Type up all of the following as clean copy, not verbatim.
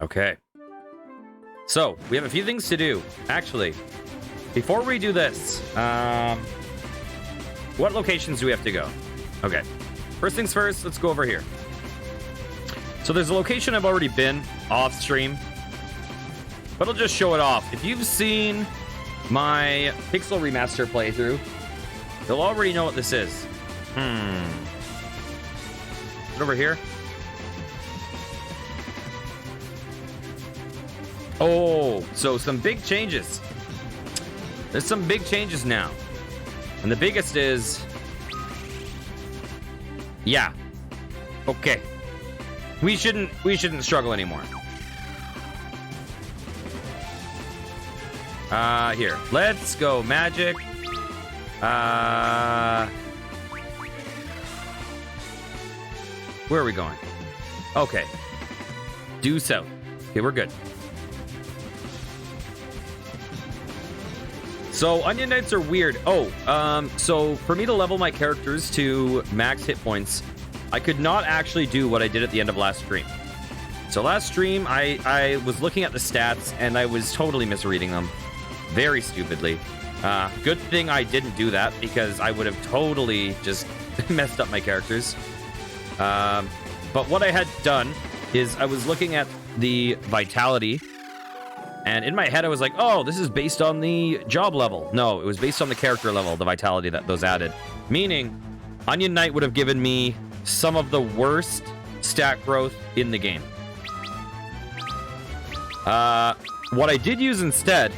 Okay. So, we have a few things to do. Actually, before we do this, what locations do we have to go? Okay. First things first, let's go over here. So there's a location I've already been off stream, but I'll just show it off. If you've seen my Pixel Remaster playthrough, you'll already know what this is. Over here. Oh, so some big changes. There's some big changes now. And the biggest is... Yeah. Okay. We shouldn't struggle anymore. Here. Let's go magic. Where are we going? Okay. Due south. Okay, we're good. So, Onion Knights are weird. So for me to level my characters to max hit points, I could not actually do what I did at the end of last stream. So last stream, I was looking at the stats, and I was totally misreading them. Very stupidly. Good thing I didn't do that, because I would have totally just messed up my characters. But what I had done is I was looking at the vitality, and in my head I was like, oh, this is based on the job level. No, it was based on the character level, the vitality that those added. Meaning, Onion Knight would have given me some of the worst stat growth in the game. What I did use instead,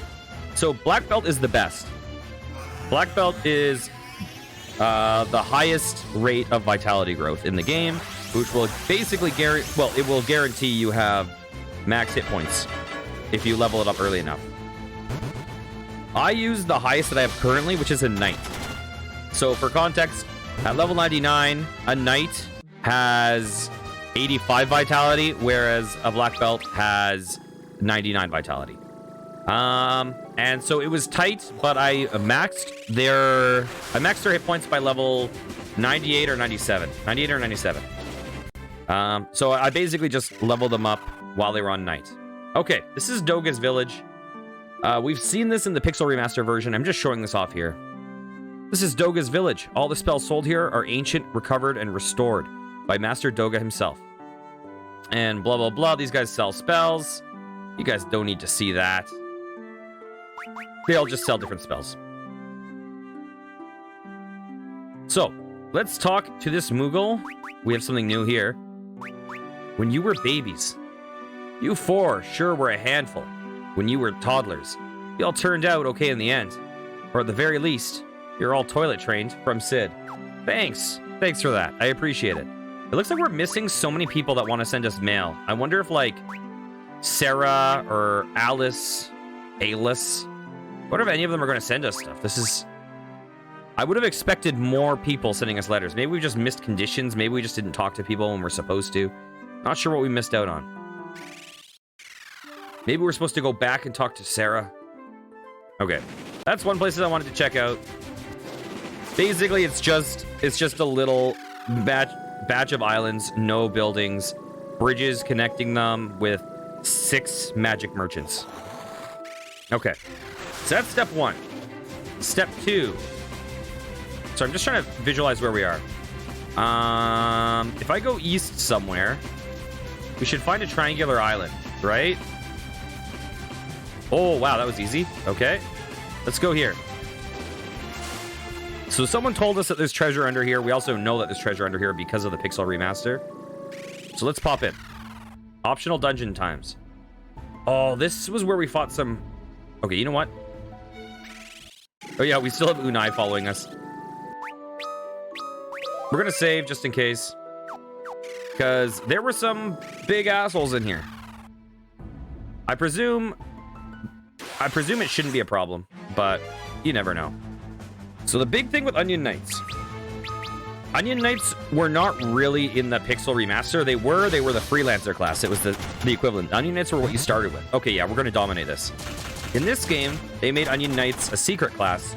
so Black Belt is the best. Black Belt is the highest rate of vitality growth in the game, which will basically it will guarantee you have max hit points if you level it up early enough. I use the highest that I have currently, which is a Knight. So for context, at level 99, a Knight has 85 vitality, whereas a Black Belt has 99 vitality. And so it was tight, but I maxed their hit points by level 98 or 97. 98 or 97. So I basically just leveled them up while they were on Knight. Okay, this is Doga's Village. We've seen this in the Pixel Remaster version. I'm just showing this off here. This is Doga's Village. All the spells sold here are ancient, recovered, and restored by Master Doga himself. And blah, blah, blah. These guys sell spells. You guys don't need to see that. They all just sell different spells. So, let's talk to this Moogle. We have something new here. When you were babies, you four sure were a handful. When you were toddlers, you all turned out okay in the end. Or at the very least, you're all toilet trained from Sid. Thanks. Thanks for that. I appreciate it. It looks like we're missing so many people that want to send us mail. I wonder if, like, Sarah or Alice, I wonder if any of them are going to send us stuff. This is... I would have expected more people sending us letters. Maybe we just missed conditions. Maybe we just didn't talk to people when we're supposed to. Not sure what we missed out on. Maybe we're supposed to go back and talk to Sarah. Okay. That's one place that I wanted to check out. Basically, it's just a little batch of islands, no buildings, bridges connecting them with 6 magic merchants. Okay. So that's step 1. Step 2. So I'm just trying to visualize where we are. If I go east somewhere, we should find a triangular island, right? Oh, wow, that was easy. Okay. Let's go here. So someone told us that there's treasure under here. We also know that there's treasure under here because of the Pixel Remaster. So let's pop in. Optional dungeon times. Oh, this was where we fought some... Okay, you know what? Oh, yeah, we still have Unai following us. We're going to save just in case. Because there were some big assholes in here. I presume it shouldn't be a problem, but you never know. So the big thing with Onion Knights. Onion Knights were not really in the Pixel Remaster. They were the freelancer class. It was the equivalent. Onion Knights were what you started with. Okay, yeah, we're going to dominate this. In this game, they made Onion Knights a secret class.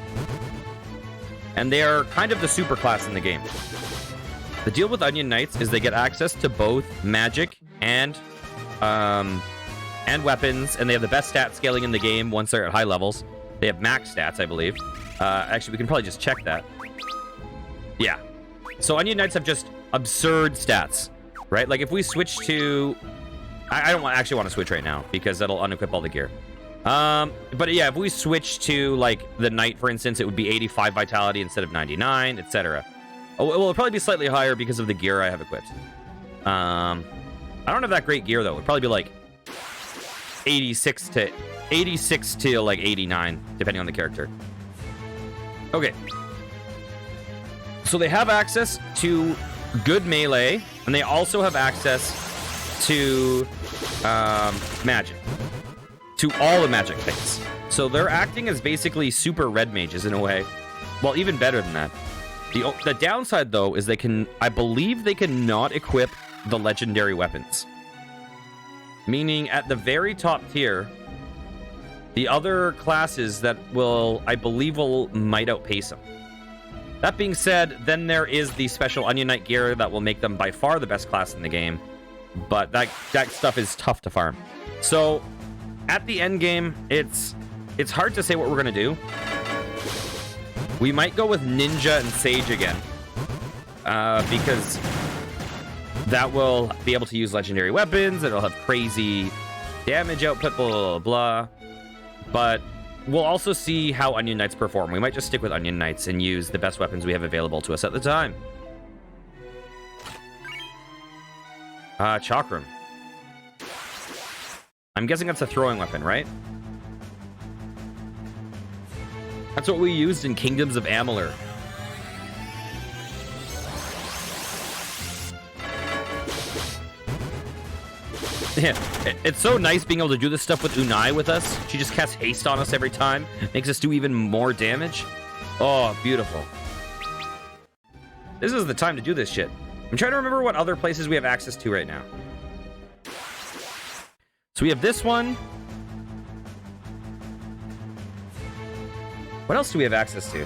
And they are kind of the super class in the game. The deal with Onion Knights is they get access to both magic and and weapons, and they have the best stat scaling in the game once they're at high levels. They have max stats, I believe. Actually, we can probably just check that. Yeah. So Onion Knights have just absurd stats, right? Like if we switch to... I don't actually want to switch right now because that'll unequip all the gear. But yeah, if we switch to like the Knight, for instance, it would be 85 vitality instead of 99, etc. Oh, well, it'll probably be slightly higher because of the gear I have equipped. I don't have that great gear though. It'd probably be like 86 to like 89, depending on the character. Okay. So they have access to good melee, and they also have access to magic. To all the magic things. So they're acting as basically super red mages in a way. Well, even better than that. The downside, though, is they can... I believe they cannot equip the legendary weapons. Meaning, at the very top tier, the other classes that will, I believe, might outpace them. That being said, then there is the special Onion Knight gear that will make them by far the best class in the game. But that stuff is tough to farm. So, at the end game, it's hard to say what we're going to do. We might go with Ninja and Sage again. Because that will be able to use legendary weapons. It'll have crazy damage output, blah, blah, blah. But we'll also see how Onion Knights perform. We might just stick with Onion Knights and use the best weapons we have available to us at the time. Chakram. I'm guessing that's a throwing weapon, right? That's what we used in Kingdoms of Amalur. Yeah, it's so nice being able to do this stuff with Unai with us. She just casts haste on us every time. Makes us do even more damage. Oh, beautiful. This is the time to do this shit. I'm trying to remember what other places we have access to right now. So we have this one. What else do we have access to?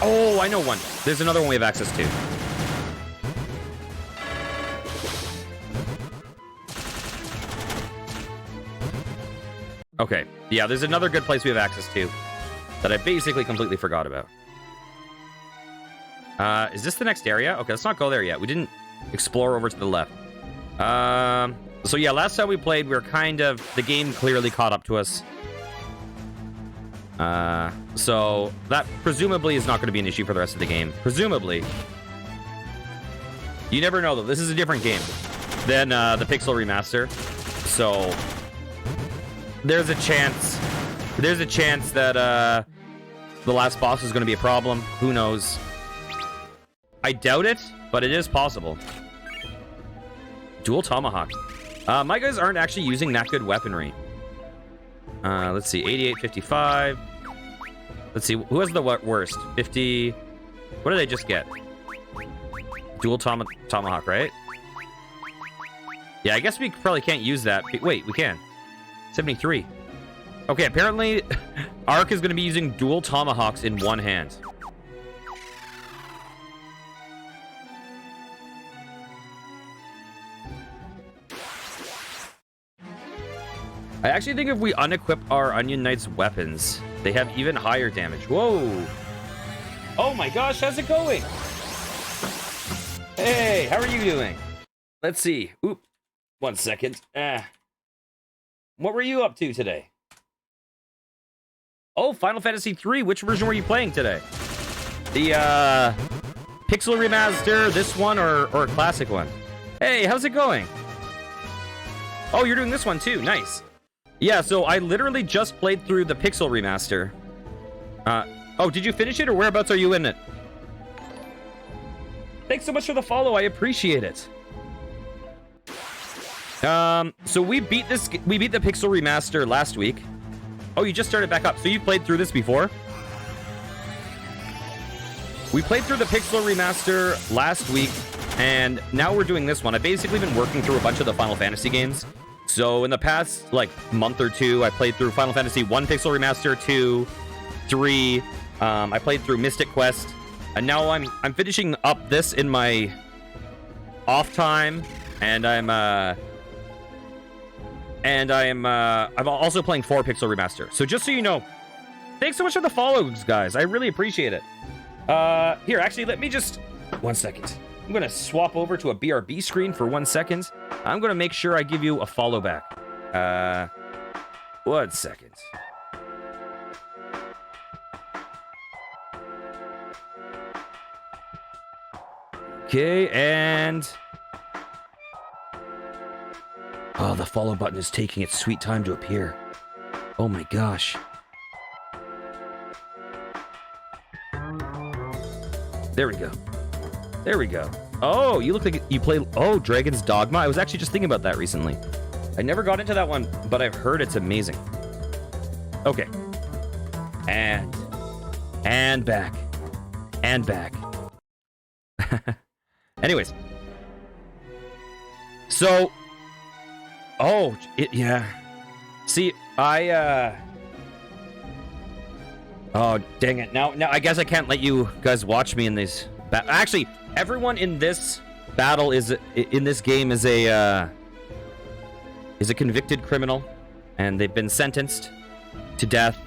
Oh, I know one. There's another one we have access to. Okay. Yeah, there's another good place we have access to that I basically completely forgot about. Is this the next area? Okay, let's not go there yet. We didn't explore over to the left. So yeah, last time we played, we were kind of... The game clearly caught up to us. So that presumably is not going to be an issue for the rest of the game. Presumably. You never know, though. This is a different game than the Pixel Remaster. So there's a chance... There's a chance that the last boss is going to be a problem. Who knows? I doubt it, but it is possible. Dual Tomahawk. My guys aren't actually using that good weaponry. Let's see. 88, 55. Let's see. Who has the worst? 50. What did I just get? Dual Tomahawk, right? Yeah, I guess we probably can't use that. Wait, we can. 73. Okay, apparently Ark is going to be using dual Tomahawks in one hand. I actually think if we unequip our Onion Knight's weapons, they have even higher damage. Whoa! Oh my gosh, how's it going? Hey, how are you doing? Let's see. Oop. 1 second. What were you up to today? Oh, Final Fantasy III. Which version were you playing today? The Pixel Remaster, this one, or a classic one? Hey, how's it going? Oh, you're doing this one too. Nice. Yeah, so I literally just played through the Pixel Remaster. Oh, did you finish it, or whereabouts are you in it? Thanks so much for the follow. I appreciate it. So we beat the Pixel Remaster last week. Oh, you just started back up. So you played through this before? We played through the Pixel Remaster last week, and now we're doing this one. I've basically been working through a bunch of the Final Fantasy games. So in the past, like, month or two, I played through Final Fantasy 1 Pixel Remaster, 2, 3. I played through Mystic Quest. And now I'm finishing up this in my off time. And I'm And I'm also playing 4 Pixel Remaster. So just so you know, thanks so much for the follows, guys. I really appreciate it. Here, actually, let me just... 1 second. I'm going to swap over to a BRB screen for 1 second. I'm going to make sure I give you a follow back. 1 second. Okay, and... Oh, the follow button is taking its sweet time to appear. Oh my gosh. There we go. There we go. Oh, you look like you play... Oh, Dragon's Dogma. I was actually just thinking about that recently. I never got into that one, but I've heard it's amazing. Okay. And back. And back. Anyways. So... Oh, yeah. See, oh, dang it. Now I guess I can't let you guys watch me in these... Actually, everyone in this battle in this game is a convicted criminal, and they've been sentenced to death.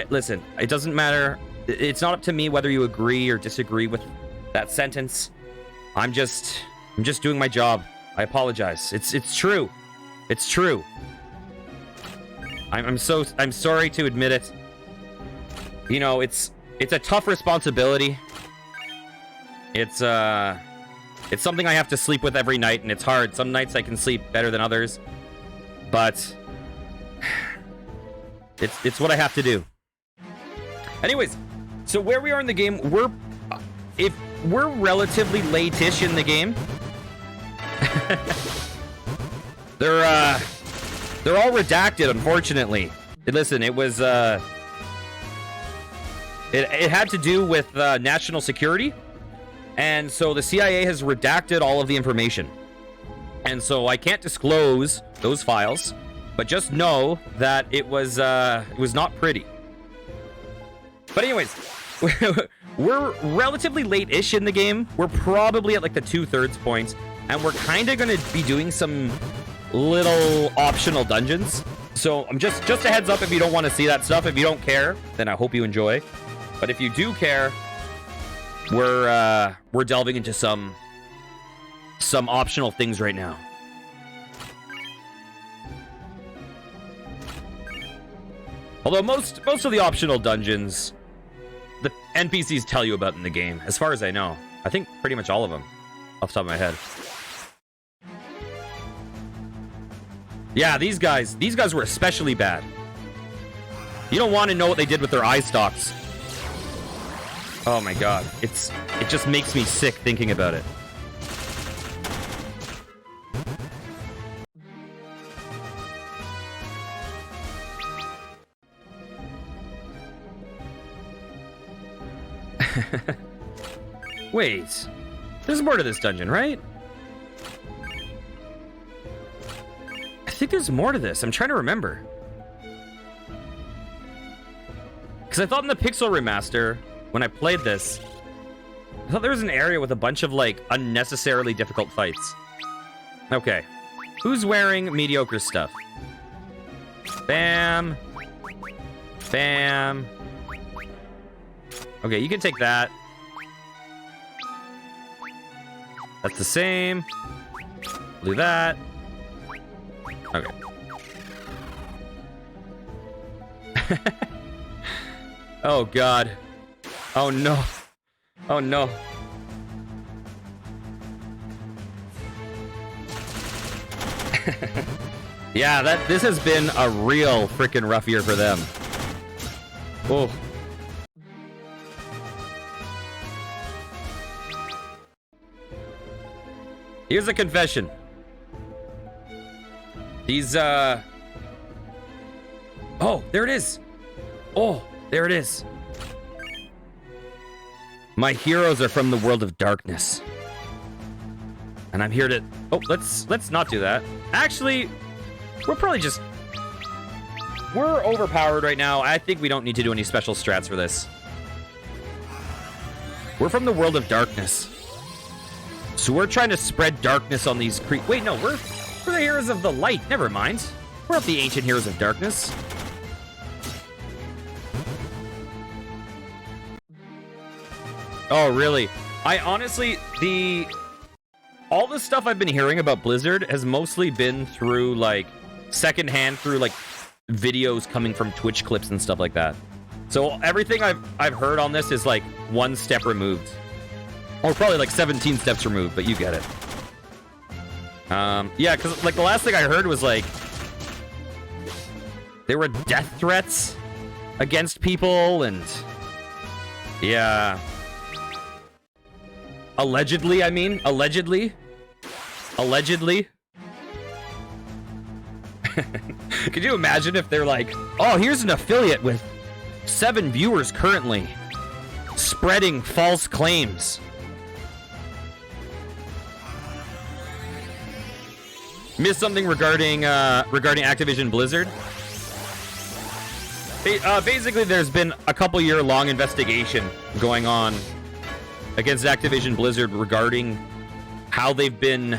Listen, it doesn't matter. It's not up to me whether you agree or disagree with that sentence. I'm just doing my job. I apologize. It's true. It's true. I'm sorry to admit it. You know, it's a tough responsibility. It's something I have to sleep with every night, and it's hard. Some nights I can sleep better than others, but it's what I have to do. Anyways, so where we are in the game, we're relatively late-ish in the game. They're all redacted, unfortunately. Listen, it was it had to do with national security, and so the CIA has redacted all of the information, and so I can't disclose those files, but just know that it was not pretty. But anyways, we're relatively late-ish in the game. We're probably at like the 2/3 point, and we're kind of going to be doing some little optional dungeons. So I'm just a heads up if you don't want to see that stuff. If you don't care, then I hope you enjoy. But if you do care, we're delving into some optional things right now. Although most of the optional dungeons, the NPCs tell you about in the game, as far as I know. I think pretty much all of them, off the top of my head. Yeah, these guys were especially bad. You don't want to know what they did with their eye stalks. Oh my god. It just makes me sick thinking about it. Wait. There's more to this dungeon, right? I think there's more to this. I'm trying to remember. Because I thought in the Pixel Remaster, when I played this, I thought there was an area with a bunch of, like, unnecessarily difficult fights. Okay. Who's wearing mediocre stuff? Bam. Bam. Okay, you can take that. That's the same. We'll do that. Okay. Oh, God. Oh, no. Oh, no. Yeah, this has been a real freaking rough year for them. Oh. Here's a confession. These, Oh, there it is. Oh, there it is. My heroes are from the world of darkness. And I'm here to... Oh, let's not do that. Actually, we're probably just... We're overpowered right now. I think we don't need to do any special strats for this. We're from the world of darkness. So we're trying to spread darkness on these Wait, no, We're the heroes of the light. Never mind. We're not the ancient heroes of darkness. Oh, really? I honestly, all the stuff I've been hearing about Blizzard has mostly been through, like, secondhand, through, like, videos coming from Twitch clips and stuff like that. So everything I've heard on this is, like, one step removed. Or probably, like, 17 steps removed, but you get it. Yeah, because, like, the last thing I heard was, like, there were death threats against people, and... yeah... Allegedly, I mean. Allegedly. Allegedly. Could you imagine if they're like, oh, here's an affiliate with 7 viewers currently spreading false claims. Missed something regarding Activision Blizzard? Basically, there's been a couple-year-long investigation going on against Activision Blizzard regarding how they've been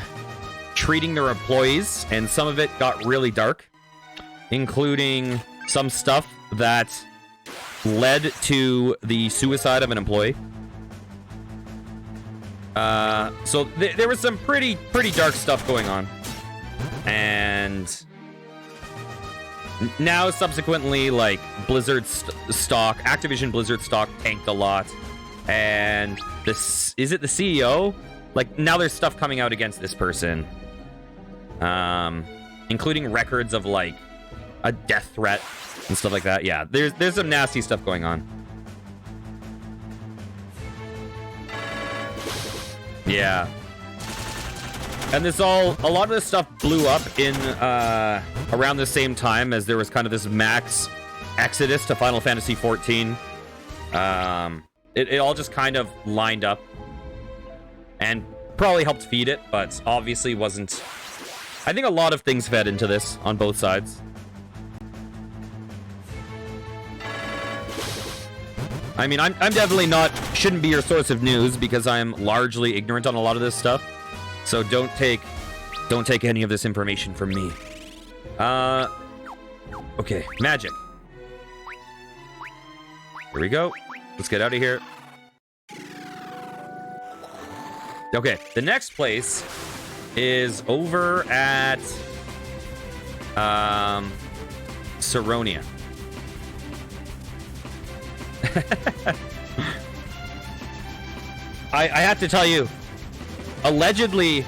treating their employees, and some of it got really dark, including some stuff that led to the suicide of an employee. So there was some pretty dark stuff going on, and now subsequently, like, Blizzard stock, Activision Blizzard stock tanked a lot. And this, is it the CEO? Like, now there's stuff coming out against this person. Including records of, like, a death threat and stuff like that. Yeah, there's some nasty stuff going on. Yeah. And a lot of this stuff blew up in, around the same time as there was kind of this max exodus to Final Fantasy XIV. It all just kind of lined up and probably helped feed it, but obviously wasn't... I think a lot of things fed into this on both sides. I mean, I'm definitely shouldn't be your source of news because I'm largely ignorant on a lot of this stuff. So don't take any of this information from me. Okay, magic. Here we go. Let's get out of here. Okay, the next place is over at Saronia. I have to tell you, allegedly,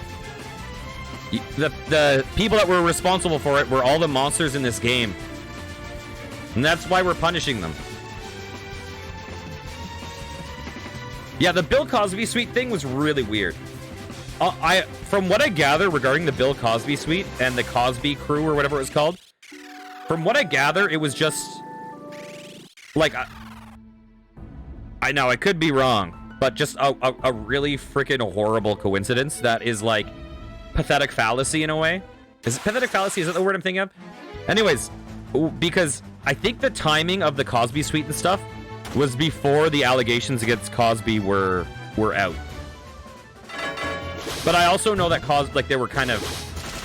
the people that were responsible for it were all the monsters in this game. And that's why we're punishing them. Yeah, the Bill Cosby suite thing was really weird. From what I gather regarding the Bill Cosby suite and the Cosby crew or whatever it was called, from what I gather, it was just like, I know I could be wrong, but just a really freaking horrible coincidence that is like pathetic fallacy in a way. Is it pathetic fallacy? Is that the word I'm thinking of? Anyways, because I think the timing of the Cosby suite and stuff was before the allegations against Cosby were out. But I also know that they were kind of...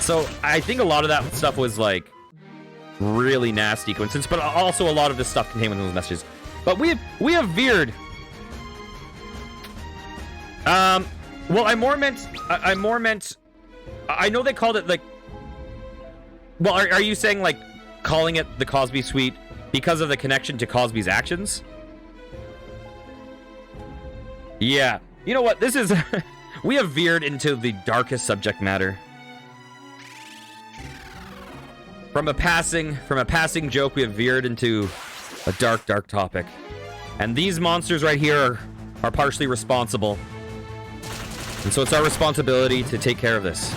So I think a lot of that stuff was like really nasty coincidence, but also a lot of this stuff contained within those messages. But we have veered. Well, I more meant I know they called it like... Well, are you saying like calling it the Cosby suite because of the connection to Cosby's actions? Yeah. You know what? This is... we have veered into the darkest subject matter. From a passing joke, we have veered into a dark topic. And these monsters right here are partially responsible. And so it's our responsibility to take care of this.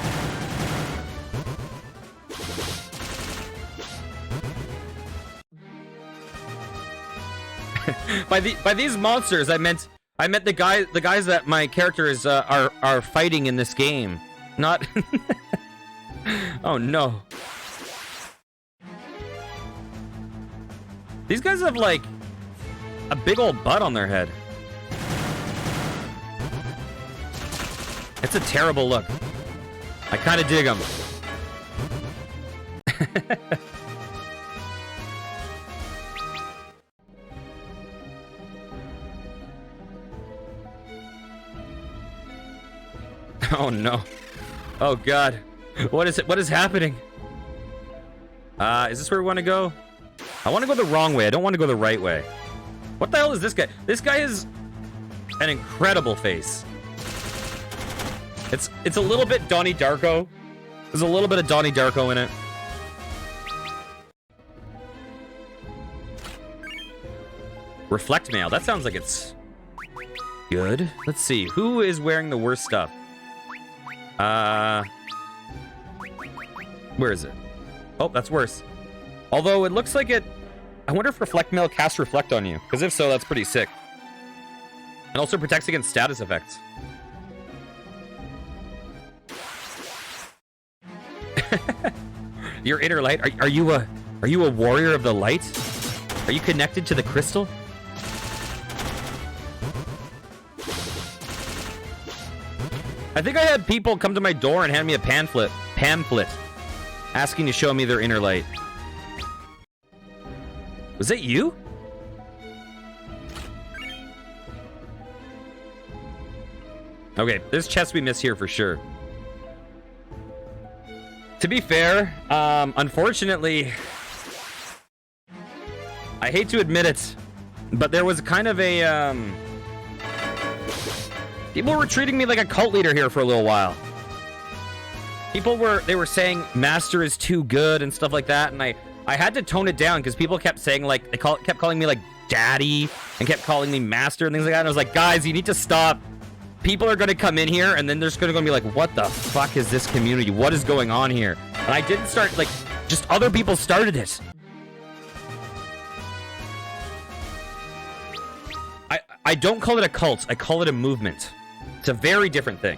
By these monsters, I meant the guys that my characters are fighting in this game. Not... Oh no. These guys have like a big old butt on their head. It's a terrible look. I kind of dig them. Oh no. Oh god. What is it? What is happening? Is this where we want to go? I want to go the wrong way. I don't want to go the right way. What the hell is this guy? This guy is an incredible face. It's a little bit Donnie Darko. There's a little bit of Donnie Darko in it. Reflect mail. That sounds like it's good. Let's see. Who is wearing the worst stuff? Where is it? Oh, that's worse. Although it looks like it... I wonder if Reflect Mail casts Reflect on you. Because if so, that's pretty sick. It also protects against status effects. Your inner light? Are you a warrior of the light? Are you connected to the crystal? I think I had people come to my door and hand me a pamphlet asking to show me their inner light. Was it you? Okay, there's chests we miss here for sure. To be fair, unfortunately, I hate to admit it, but there was kind of a, people were treating me like a cult leader here for a little while. They were saying Master is too good and stuff like that, and I had to tone it down because people kept saying, like, kept calling me like Daddy and kept calling me Master and things like that, and I was like, guys, you need to stop. People are going to come in here and then they're just going to be like, what the fuck is this community? What is going on here? And I didn't start, like, just other people started it. I don't call it a cult. I call it a movement. It's a very different thing.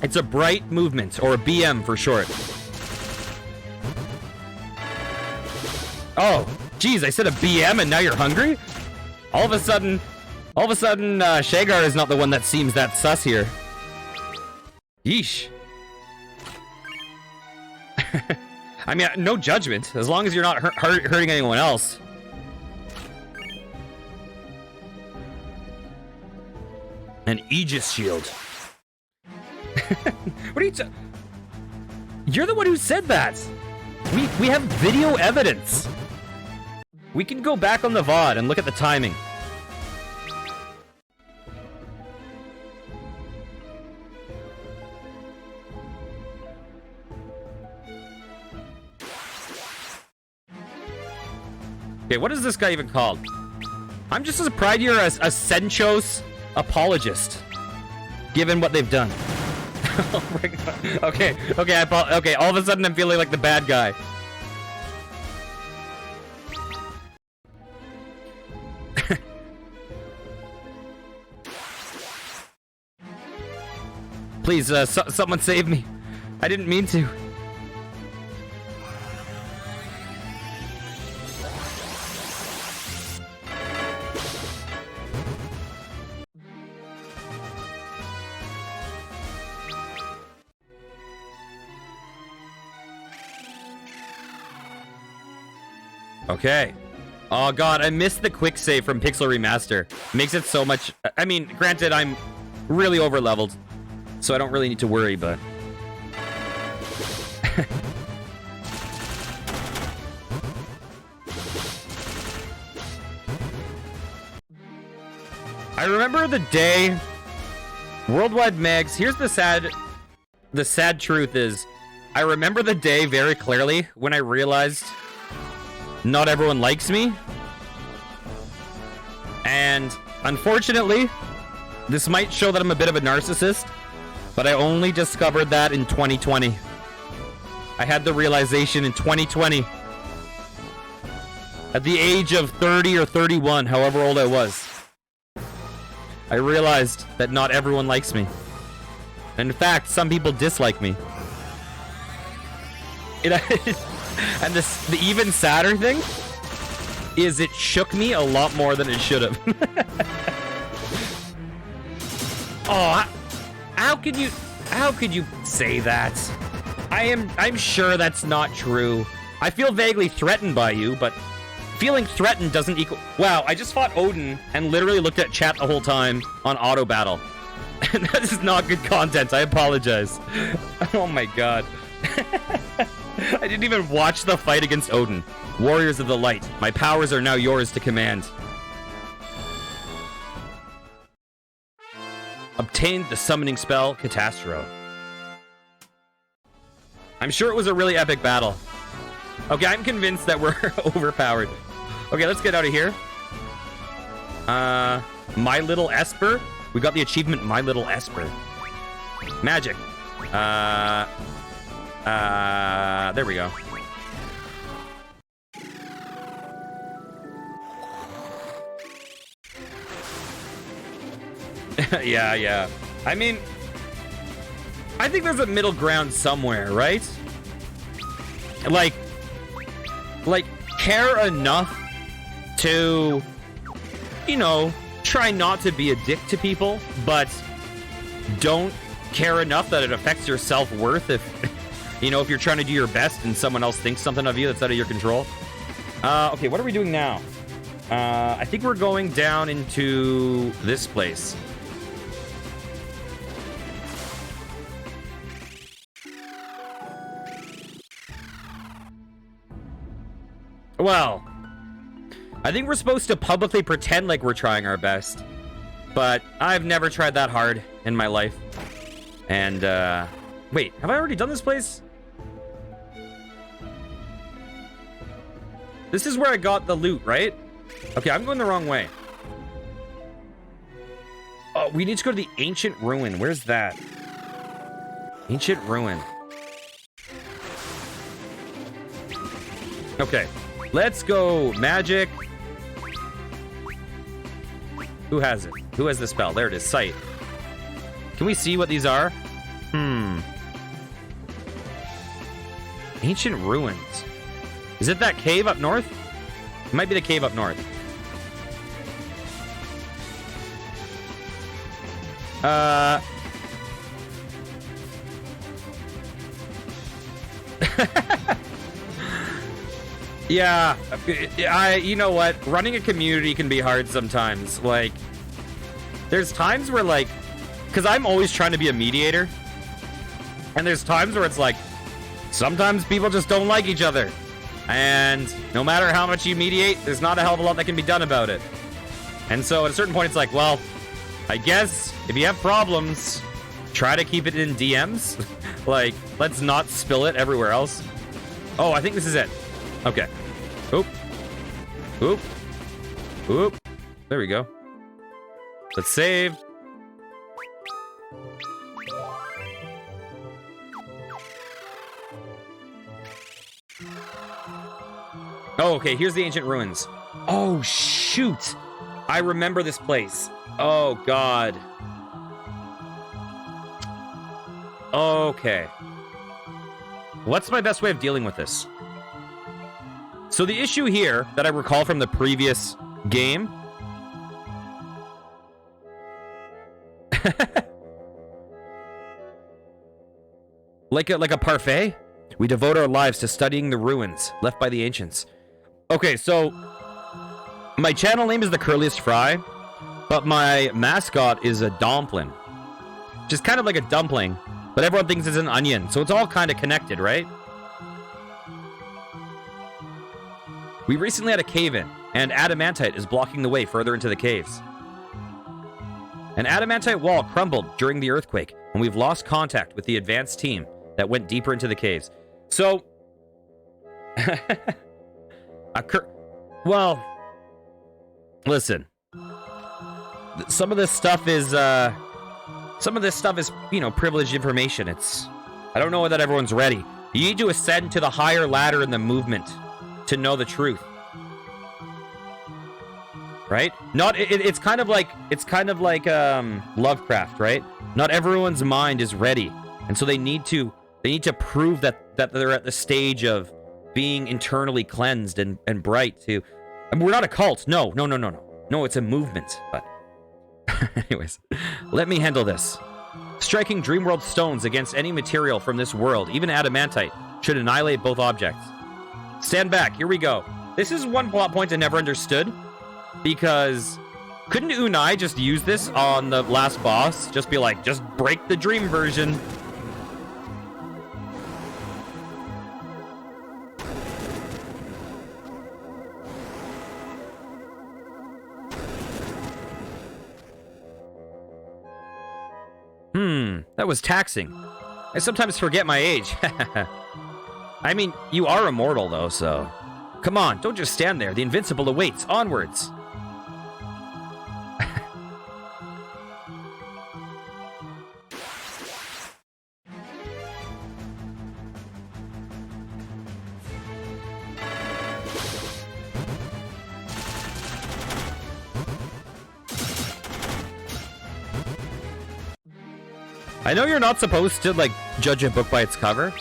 It's a bright movement, or a BM for short. Oh, geez, I said a BM and now you're hungry? All of a sudden, Shagar is not the one that seems that sus here. Yeesh. I mean, no judgment, as long as you're not hurting anyone else. An Aegis shield. What are you You're the one who said that. We have video evidence. We can go back on the VOD and look at the timing. Okay, what is this guy even called? I'm just surprised you're a Senchos apologist, given what they've done. Oh my God. Okay, okay, all of a sudden I'm feeling like the bad guy. Please, someone save me. I didn't mean to. Okay. Oh god, I missed the quick save from Pixel Remaster. Makes it so much... I mean, granted, I'm really over-leveled, so I don't really need to worry, but... I remember the day... Worldwide Megs... Here's the sad truth is... I remember the day very clearly when I realized... not everyone likes me. And unfortunately, this might show that I'm a bit of a narcissist, but I only discovered that in 2020. I had the realization in 2020. At the age of 30 or 31, however old I was. I realized that not everyone likes me. In fact, some people dislike me. And the even sadder thing is it shook me a lot more than it should have. Oh, How could you say that? I'm sure that's not true. I feel vaguely threatened by you, but feeling threatened doesn't equal... Wow, I just fought Odin and literally looked at chat the whole time on auto battle. And that is not good content. I apologize. Oh my god. I didn't even watch the fight against Odin. Warriors of the Light, my powers are now yours to command. Obtained the summoning spell, Catastro. I'm sure it was a really epic battle. Okay, I'm convinced that we're overpowered. Okay, let's get out of here. My Little Esper. We got the achievement My Little Esper. Magic. There we go. yeah. I mean, I think there's a middle ground somewhere, right? Like care enough to, you know, try not to be a dick to people, but don't care enough that it affects your self-worth if, you know, if you're trying to do your best and someone else thinks something of you that's out of your control. Okay, what are we doing now? I think we're going down into this place. Well, I think we're supposed to publicly pretend like we're trying our best, but I've never tried that hard in my life. And, wait, have I already done this place? This is where I got the loot, right? Okay, I'm going the wrong way. Oh, we need to go to the Ancient Ruin. Where's that? Ancient Ruin. Okay, let's go. Magic. Who has it? Who has the spell? There it is. Sight. Can we see what these are? Ancient Ruins. Is it that cave up north? It might be the cave up north. Yeah, you know what? Running a community can be hard sometimes. Like, there's times where, like, because I'm always trying to be a mediator, and there's times where it's like, sometimes people just don't like each other, and no matter how much you mediate, there's not a hell of a lot that can be done about it. And so at a certain point, it's like, well, I guess if you have problems, try to keep it in DMs. Like, let's not spill it everywhere else. Oh, I think this is it. Okay. Oop. Oop. Oop. There we go. Let's save. Oh, okay. Here's the Ancient Ruins. Oh, shoot. I remember this place. Oh, God. Okay. What's my best way of dealing with this? So the issue here that I recall from the previous game like a parfait, we devote our lives to studying the ruins left by the ancients. Okay, so my channel name is the Curliest Fry, but my mascot is a dumpling, which is kind of like a dumpling, but everyone thinks it's an onion, so it's all kind of connected, right? We recently had a cave-in, and adamantite is blocking the way further into the caves. An adamantite wall crumbled during the earthquake, and we've lost contact with the advanced team that went deeper into the caves. So, well, listen. Some of this stuff is, you know, privileged information. I don't know that everyone's ready. You need to ascend to the higher ladder in the movement to know the truth, right? It's kind of like Lovecraft, right? Not everyone's mind is ready, and so they need to prove that they're at the stage of being internally cleansed and bright. I mean, we're not a cult. No, it's a movement. But anyways, let me handle this. Striking Dreamworld stones against any material from this world, even adamantite, should annihilate both objects. Stand back. Here we go. This is one plot point I never understood, because couldn't Unai just use this on the last boss? Just be like, just break the dream version. That was taxing. I sometimes forget my age. I mean, you are immortal, though, so... Come on, don't just stand there. The invincible awaits. Onwards. I know you're not supposed to, like, judge a book by its cover.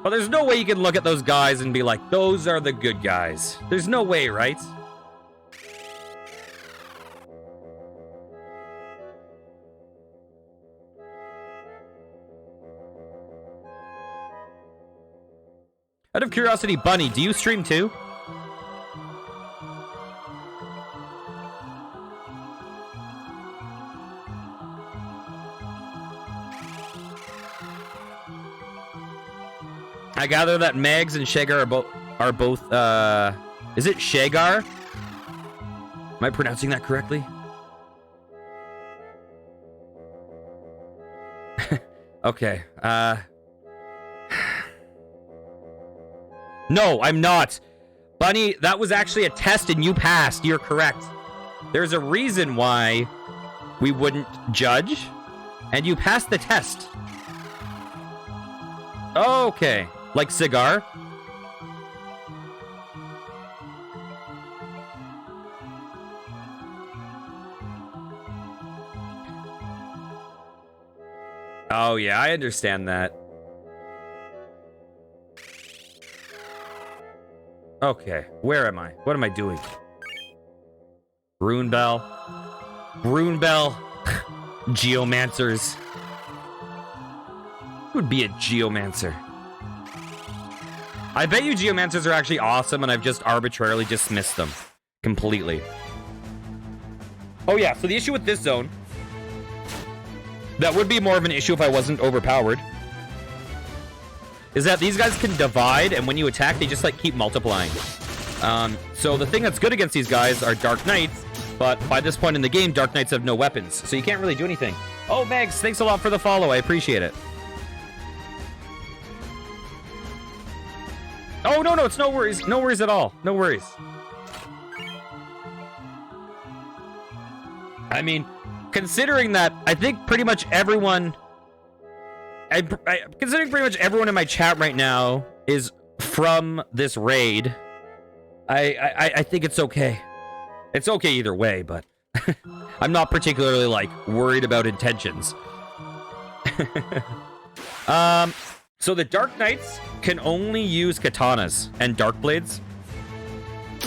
But there's no way you can look at those guys and be like, those are the good guys. There's no way, right? Out of curiosity, Bunny, do you stream too? I gather that Megs and Shagar are both is it Shagar? Am I pronouncing that correctly? Okay. No, I'm not. Bunny, that was actually a test and you passed. You're correct. There's a reason why we wouldn't judge, and you passed the test. Okay. Like cigar? Oh, yeah, I understand that. Okay, where am I? What am I doing? Rune Bell. Rune Bell. Geomancers. Who would be a geomancer? I bet you geomancers are actually awesome, and I've just arbitrarily dismissed them completely. Oh yeah, so the issue with this zone, that would be more of an issue if I wasn't overpowered, is that these guys can divide, and when you attack, they just like keep multiplying. So the thing that's good against these guys are Dark Knights, but by this point in the game, Dark Knights have no weapons, so you can't really do anything. Oh, Megs, thanks a lot for the follow. I appreciate it. Oh, no, it's no worries. No worries at all. No worries. I mean, considering that I think pretty much everyone... considering pretty much everyone in my chat right now is from this raid, I think it's okay. It's okay either way, but I'm not particularly, like, worried about intentions. So the Dark Knights can only use katanas and dark blades.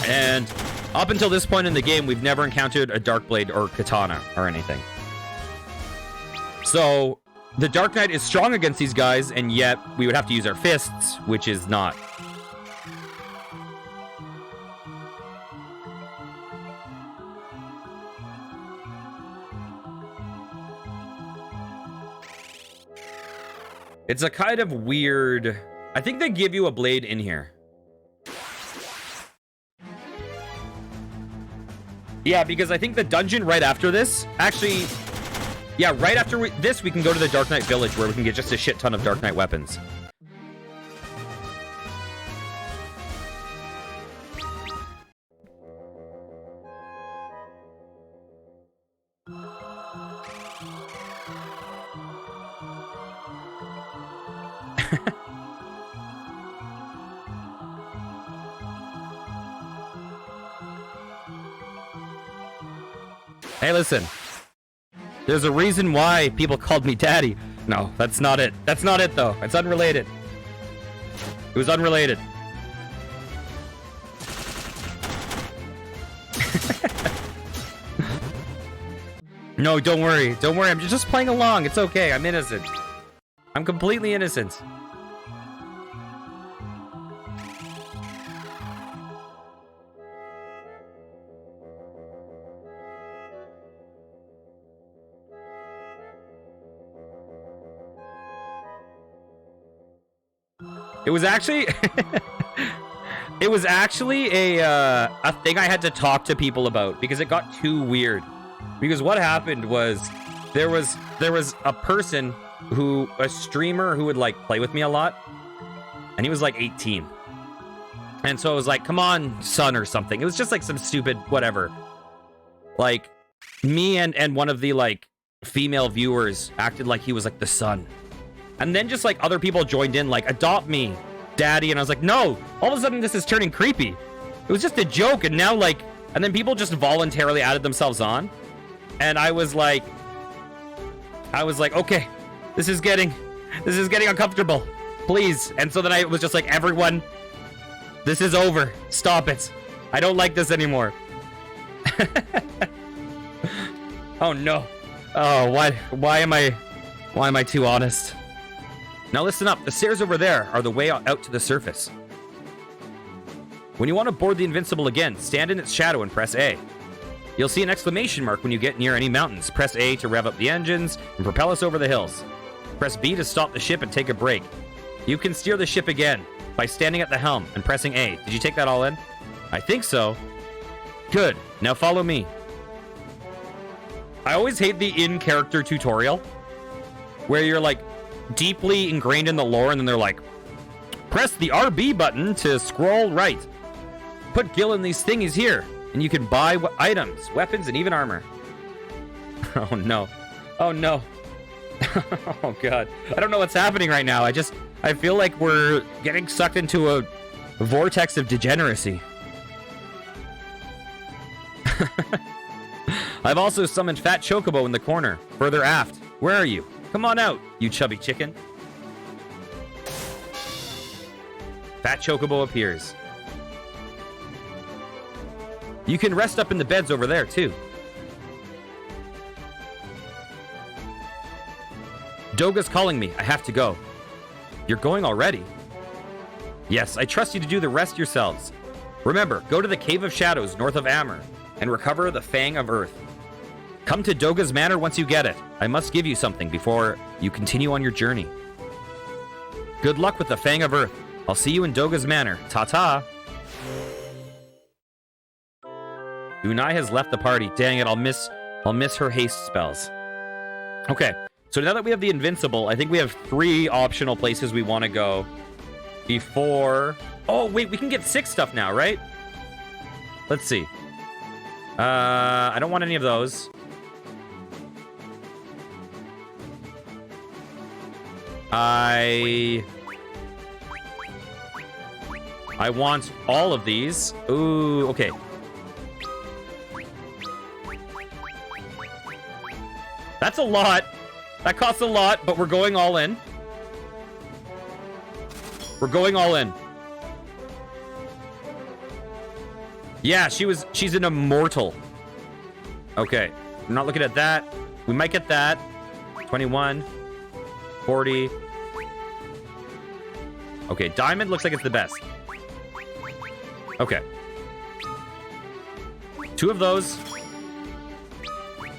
And up until this point in the game, we've never encountered a dark blade or katana or anything. So the Dark Knight is strong against these guys, and yet we would have to use our fists, which is not. It's a kind of weird... I think they give you a blade in here. Yeah, because I think the dungeon right after this... Actually... Yeah, right after this, we can go to the Dark Knight Village, where we can get just a shit ton of Dark Knight weapons. Hey, listen. There's a reason why people called me daddy. No, that's not it. That's not it, though. It's unrelated. It was unrelated. No, don't worry. Don't worry. I'm just playing along. It's okay. I'm innocent. I'm completely innocent. It was actually it was actually a thing I had to talk to people about because it got too weird. Because what happened was there was a person a streamer who would like play with me a lot, and he was like 18. And so I was like, come on, son, or something. It was just like some stupid whatever. Like me and one of the like female viewers acted like he was like the son. And then just like other people joined in, like, adopt me, daddy. And I was like, no, all of a sudden this is turning creepy. It was just a joke. And now like, and then people just voluntarily added themselves on. And I was like, okay, this is getting uncomfortable, please. And so then I was just like, everyone, this is over. Stop it. I don't like this anymore. Oh no. Oh, why am I too honest? Now listen up, the stairs over there are the way out to the surface. When you want to board the Invincible again, stand in its shadow and press A. You'll see an exclamation mark when you get near any mountains. Press A to rev up the engines and propel us over the hills. Press B to stop the ship and take a break. You can steer the ship again by standing at the helm and pressing A. Did you take that all in? I think so. Good, now follow me. I always hate the in-character tutorial where you're like, deeply ingrained in the lore, and then they're like, press the RB button to scroll right. Put Gil in these thingies here, and you can buy items, weapons, and even armor. Oh no. Oh no. Oh god. I don't know what's happening right now. I feel like we're getting sucked into a vortex of degeneracy. I've also summoned Fat Chocobo in the corner, further aft. Where are you? Come on out, you chubby chicken. Fat Chocobo appears. You can rest up in the beds over there, too. Doga's calling me. I have to go. You're going already? Yes, I trust you to do the rest yourselves. Remember, go to the Cave of Shadows north of Amber and recover the Fang of Earth. Come to Doga's Manor once you get it. I must give you something before you continue on your journey. Good luck with the Fang of Earth. I'll see you in Doga's Manor. Ta-ta! Unai has left the party. Dang it, I'll miss her haste spells. Okay, so now that we have the Invincible, I think we have 3 optional places we want to go before... Oh, wait, we can get 6 stuff now, right? Let's see. I don't want any of those. I want all of these. Ooh, okay. That's a lot. That costs a lot, but we're going all in. We're going all in. Yeah, she's an immortal. Okay, I'm not looking at that. We might get that. 21. 40. Okay, diamond looks like it's the best. Okay. 2 of those.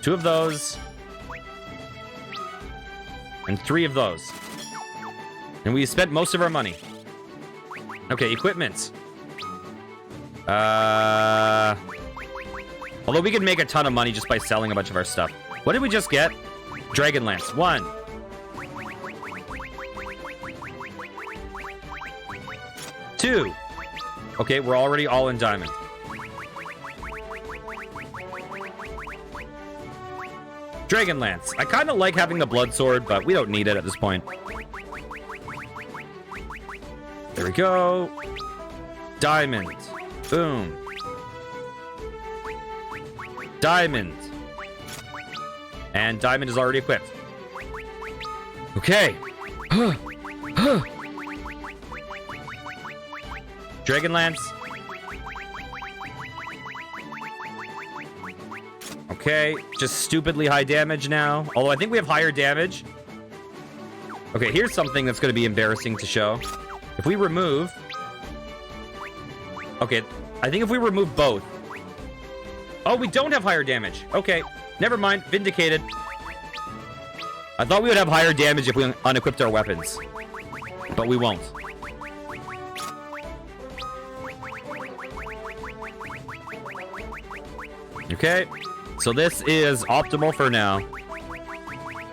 2 of those. And 3 of those. And we spent most of our money. Okay, equipment. Although we could make a ton of money just by selling a bunch of our stuff. What did we just get? Dragon Lance. 1. 2. Okay, we're already all in diamond. Dragon Lance. I kind of like having the blood sword, but we don't need it at this point. There we go. Diamond. Boom. Diamond. And diamond is already equipped. Okay. Dragon Lance. Okay, just stupidly high damage now. Although I think we have higher damage. Okay, here's something that's going to be embarrassing to show. If we remove... Okay, I think if we remove both... Oh, we don't have higher damage. Okay, never mind. Vindicated. I thought we would have higher damage if we unequipped our weapons. But we won't. Okay, so this is optimal for now.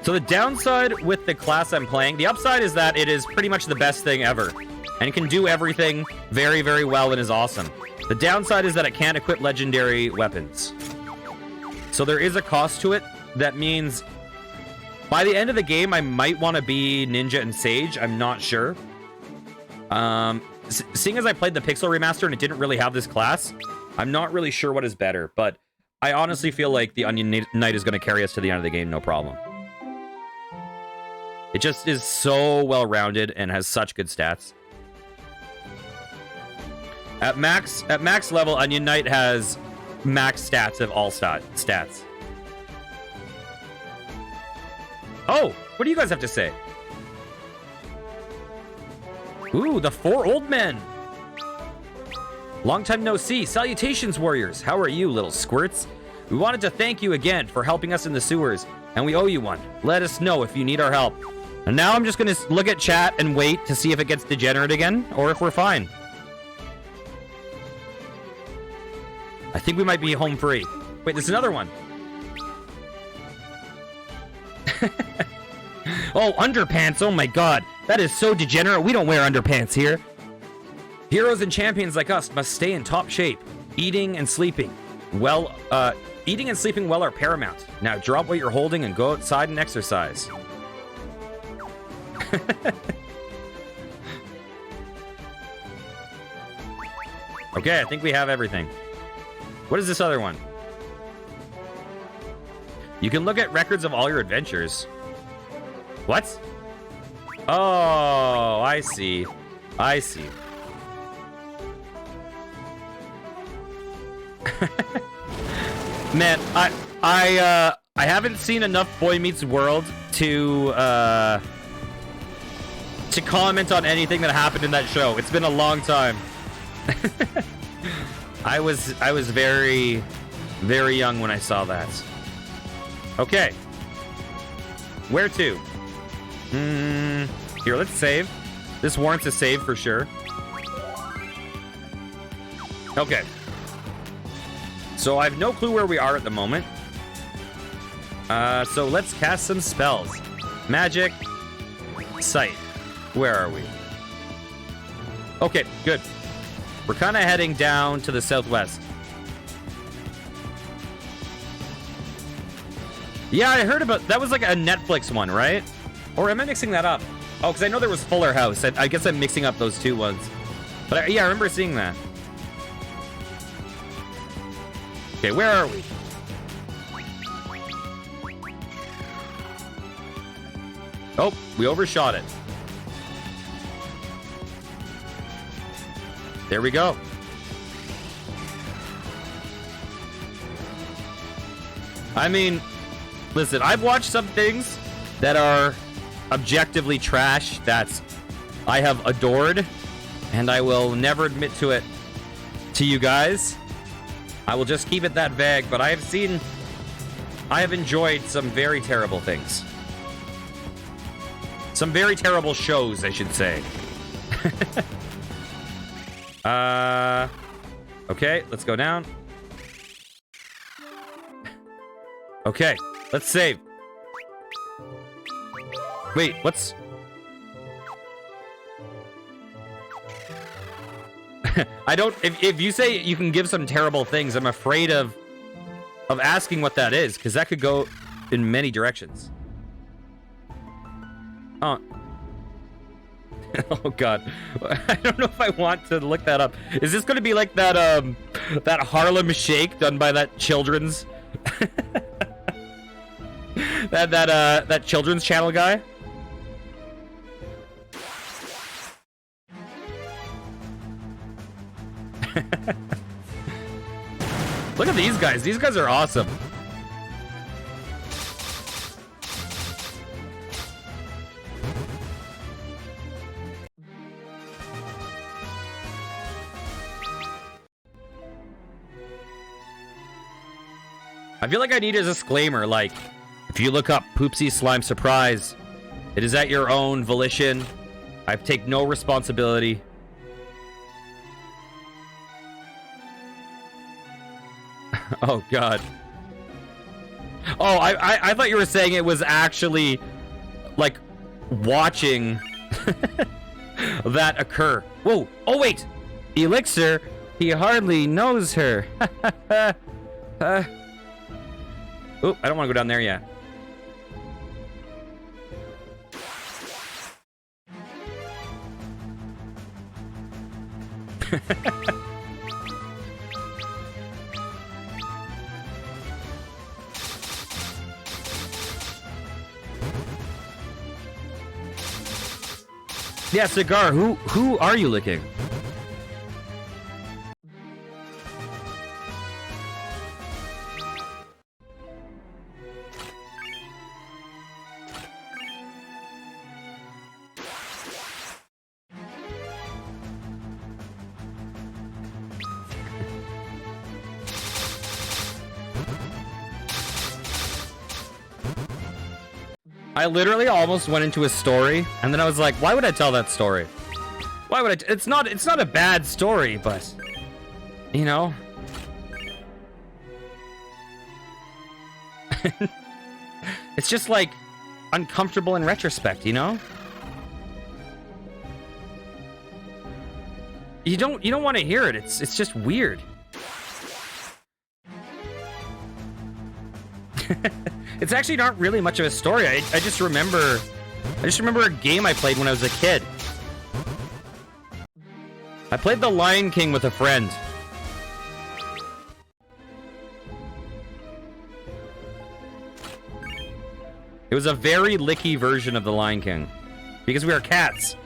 So the downside with the class I'm playing, the upside is that it is pretty much the best thing ever. And it can do everything very, very well and is awesome. The downside is that it can't equip legendary weapons. So there is a cost to it. That means by the end of the game, I might want to be Ninja and Sage. I'm not sure. Seeing as I played the Pixel Remaster and it didn't really have this class, I'm not really sure what is better. But I honestly feel like the Onion Knight is going to carry us to the end of the game, no problem. It just is so well-rounded and has such good stats. At max level, Onion Knight has max stats of all stats. Oh, what do you guys have to say? Ooh, the 4 old men. Long time no see. Salutations, warriors. How are you, little squirts? We wanted to thank you again for helping us in the sewers, and we owe you one. Let us know if you need our help. And now I'm just going to look at chat and wait to see if it gets degenerate again, or if we're fine. I think we might be home free. Wait, there's another one. Oh, underpants. Oh my god. That is so degenerate. We don't wear underpants here. Heroes and champions like us must stay in top shape. Eating and sleeping well are paramount. Now drop what you're holding and go outside and exercise. Okay, I think we have everything. What is this other one? You can look at records of all your adventures. What? Oh, I see. I see. Man, I haven't seen enough Boy Meets World to comment on anything that happened in that show. It's been a long time. I was very, very young when I saw that. Okay. Where to? Here, let's save. This warrants a save for sure. Okay. So I have no clue where we are at the moment. So let's cast some spells. Magic. Sight. Where are we? Okay, good. We're kind of heading down to the southwest. Yeah, I heard about... That was like a Netflix one, right? Or am I mixing that up? Oh, because I know there was Fuller House. I guess I'm mixing up those two ones. But yeah, I remember seeing that. Okay, where are we? Oh, we overshot it. There we go. I mean, listen, I've watched some things that are objectively trash that I have adored, and I will never admit to it to you guys. I will just keep it that vague, but I have enjoyed some very terrible things. Some very terrible shows, I should say. Okay, let's go down. Okay, let's save. Wait, what's... I don't... If you say you can give some terrible things, I'm afraid of asking what that is, because that could go in many directions. Oh. Oh god. I don't know if I want to look that up. Is this going to be like that that Harlem Shake done by that children's that children's channel guy? Look at these guys. These guys are awesome. I feel like I need a disclaimer, like, if you look up Poopsie Slime Surprise, it is at your own volition. I take no responsibility. Oh, God. Oh, I thought you were saying it was actually, like, watching that occur. Whoa. Oh, wait. Elixir, he hardly knows her. Oh, I don't want to go down there yet. Yeah, Cigar, who are you licking? I literally almost went into a story, and then I was like, why would I tell that story? Why would I? It's not a bad story, but, you know. It's just, like, uncomfortable in retrospect, you know? You don't want to hear it. It's just weird. It's actually not really much of a story. I just remember a game I played when I was a kid. I played The Lion King with a friend. It was a very licky version of The Lion King because we are cats.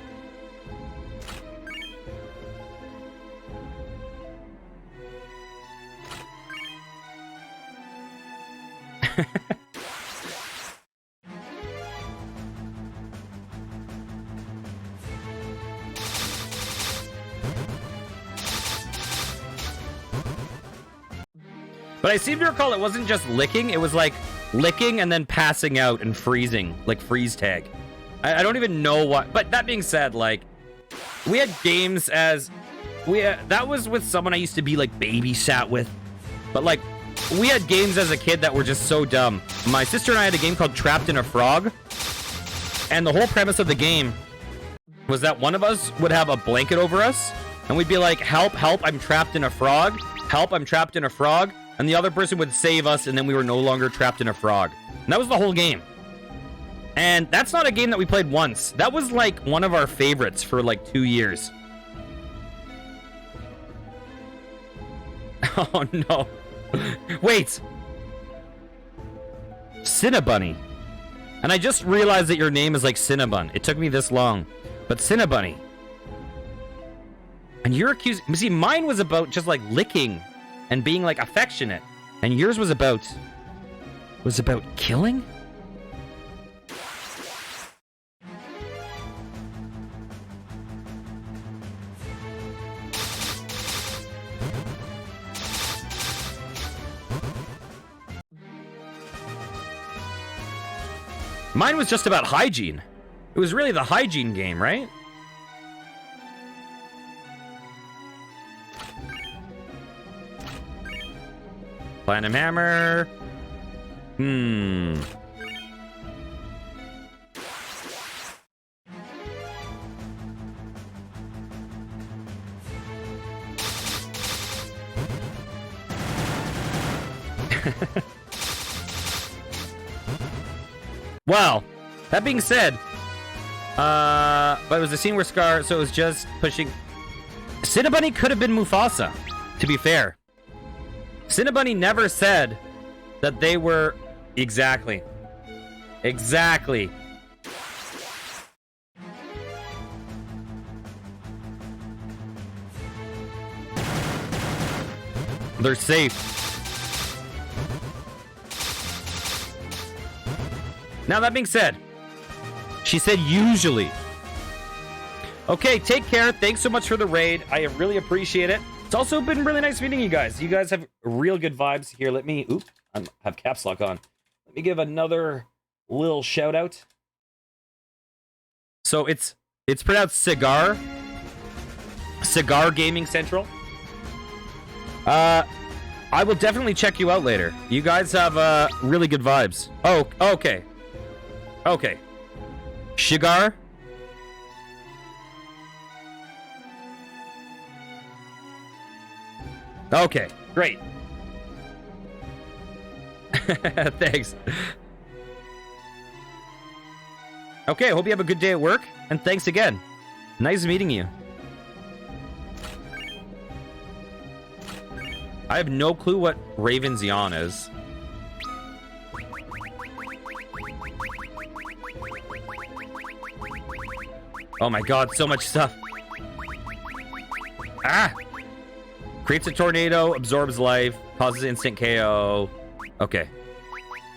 But I seem to recall it wasn't just licking, it was like licking and then passing out and freezing, like freeze tag. I don't even know what, but that being said, like, we had games as, that was with someone I used to be like babysat with, but like, we had games as a kid that were just so dumb. My sister and I had a game called Trapped in a Frog, and the whole premise of the game was that one of us would have a blanket over us, and we'd be like, help, help, I'm trapped in a frog. Help, I'm trapped in a frog. And the other person would save us, and then we were no longer trapped in a frog. And that was the whole game. And that's not a game that we played once. That was like one of our favorites for like 2 years. Oh no. Wait. Cinnabunny. And I just realized that your name is like Cinnabon. It took me this long. But Cinnabunny. And you're accused... See, mine was about just like licking and being like affectionate. And yours was about... killing? Mine was just about hygiene. It was really the hygiene game, right? Platinum Hammer. Well, that being said, but it was a scene where Scar, so it was just pushing. Cinnabunny could have been Mufasa, to be fair. Cinnabunny never said that they were... Exactly. Exactly. They're safe. Now, that being said, she said usually. Okay, take care. Thanks so much for the raid. I really appreciate it. It's also been really nice meeting you guys. You guys have real good vibes. Here, let me... Oop. I have caps lock on. Let me give another little shout out. So it's pronounced Cigar. Cigar Gaming Central. I will definitely check you out later. You guys have really good vibes. Oh, okay. Okay. Shigar? Okay, great. Thanks. Okay, I hope you have a good day at work, and thanks again. Nice meeting you. I have no clue what Raven's Yawn is. Oh my god, so much stuff. Ah! Creates a tornado, absorbs life, causes instant KO. Okay.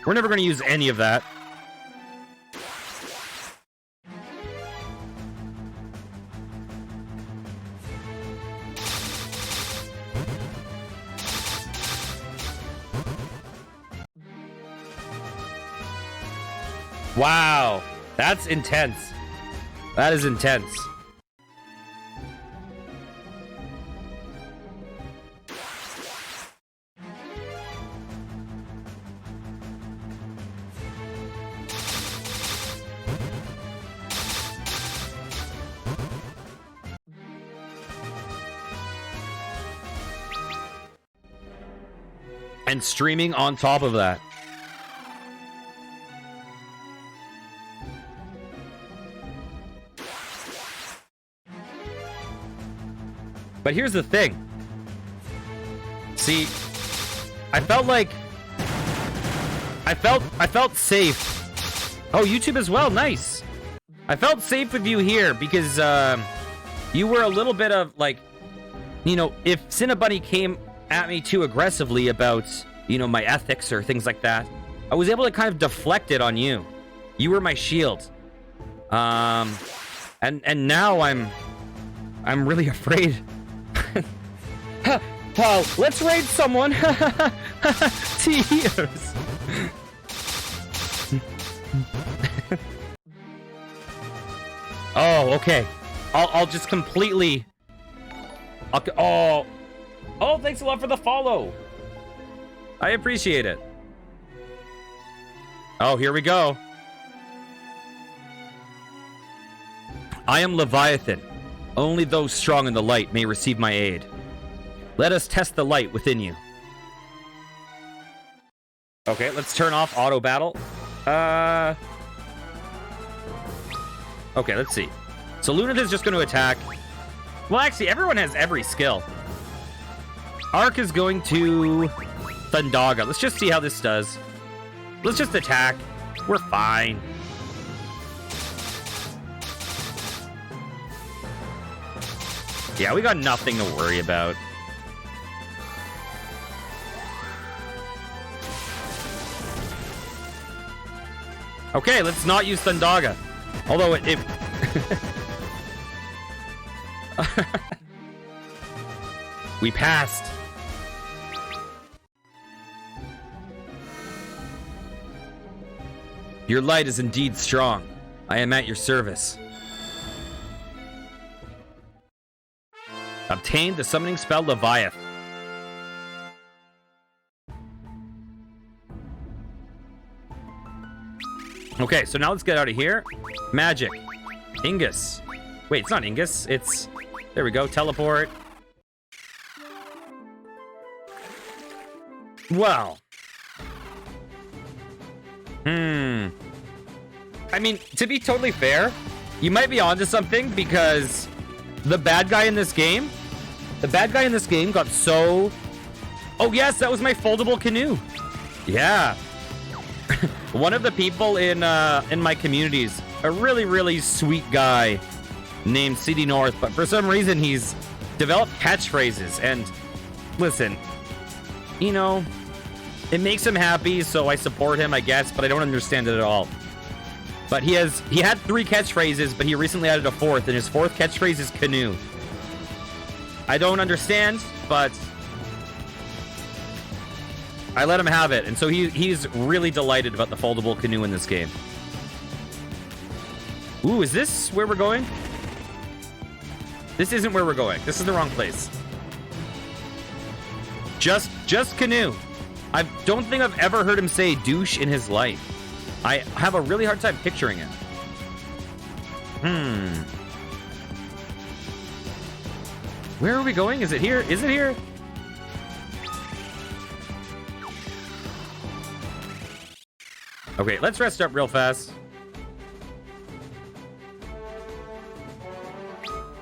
We're never going to use any of that. Wow, that's intense. That is intense. And streaming on top of that. But here's the thing. See, I felt safe. Oh, YouTube as well. Nice. I felt safe with you here because you were a little bit of like, you know, if Cinnabunny came at me too aggressively about, you know, my ethics or things like that, I was able to kind of deflect it on you. You were my shield. And now I'm really afraid. Paul, let's raid someone. Tears. Oh, okay. I'll just completely. Oh, thanks a lot for the follow. I appreciate it. Oh, here we go. I am Leviathan. Only those strong in the light may receive my aid. Let us test the light within you. Okay, let's turn off auto battle. Okay, let's see. So Lunith is just going to attack. Well, actually, everyone has every skill. Arc is going to Thundaga. Let's just see how this does. Let's just attack. We're fine. Yeah, we got nothing to worry about. Okay, let's not use Thundaga. Although it we passed. Your light is indeed strong. I am at your service. Obtained the summoning spell Leviathan. Okay, so now let's get out of here. Magic. Ingus. Wait, it's not Ingus. It's... There we go. Teleport. Wow. I mean, to be totally fair, you might be onto something because the bad guy in this game got so... Oh, yes, that was my foldable canoe. Yeah. One of the people in my communities, a really, really sweet guy named CD North, but for some reason he's developed catchphrases. And listen, you know, it makes him happy, so I support him, I guess, but I don't understand it at all. But he had 3 catchphrases, but he recently added a 4th, and his 4th catchphrase is canoe. I don't understand, but I let him have it, and so he's really delighted about the foldable canoe in this game. Ooh, is this where we're going? This isn't where we're going. This is the wrong place. Just canoe. I don't think I've ever heard him say douche in his life. I have a really hard time picturing it. Where are we going? Is it here? Is it here? Okay, let's rest up real fast.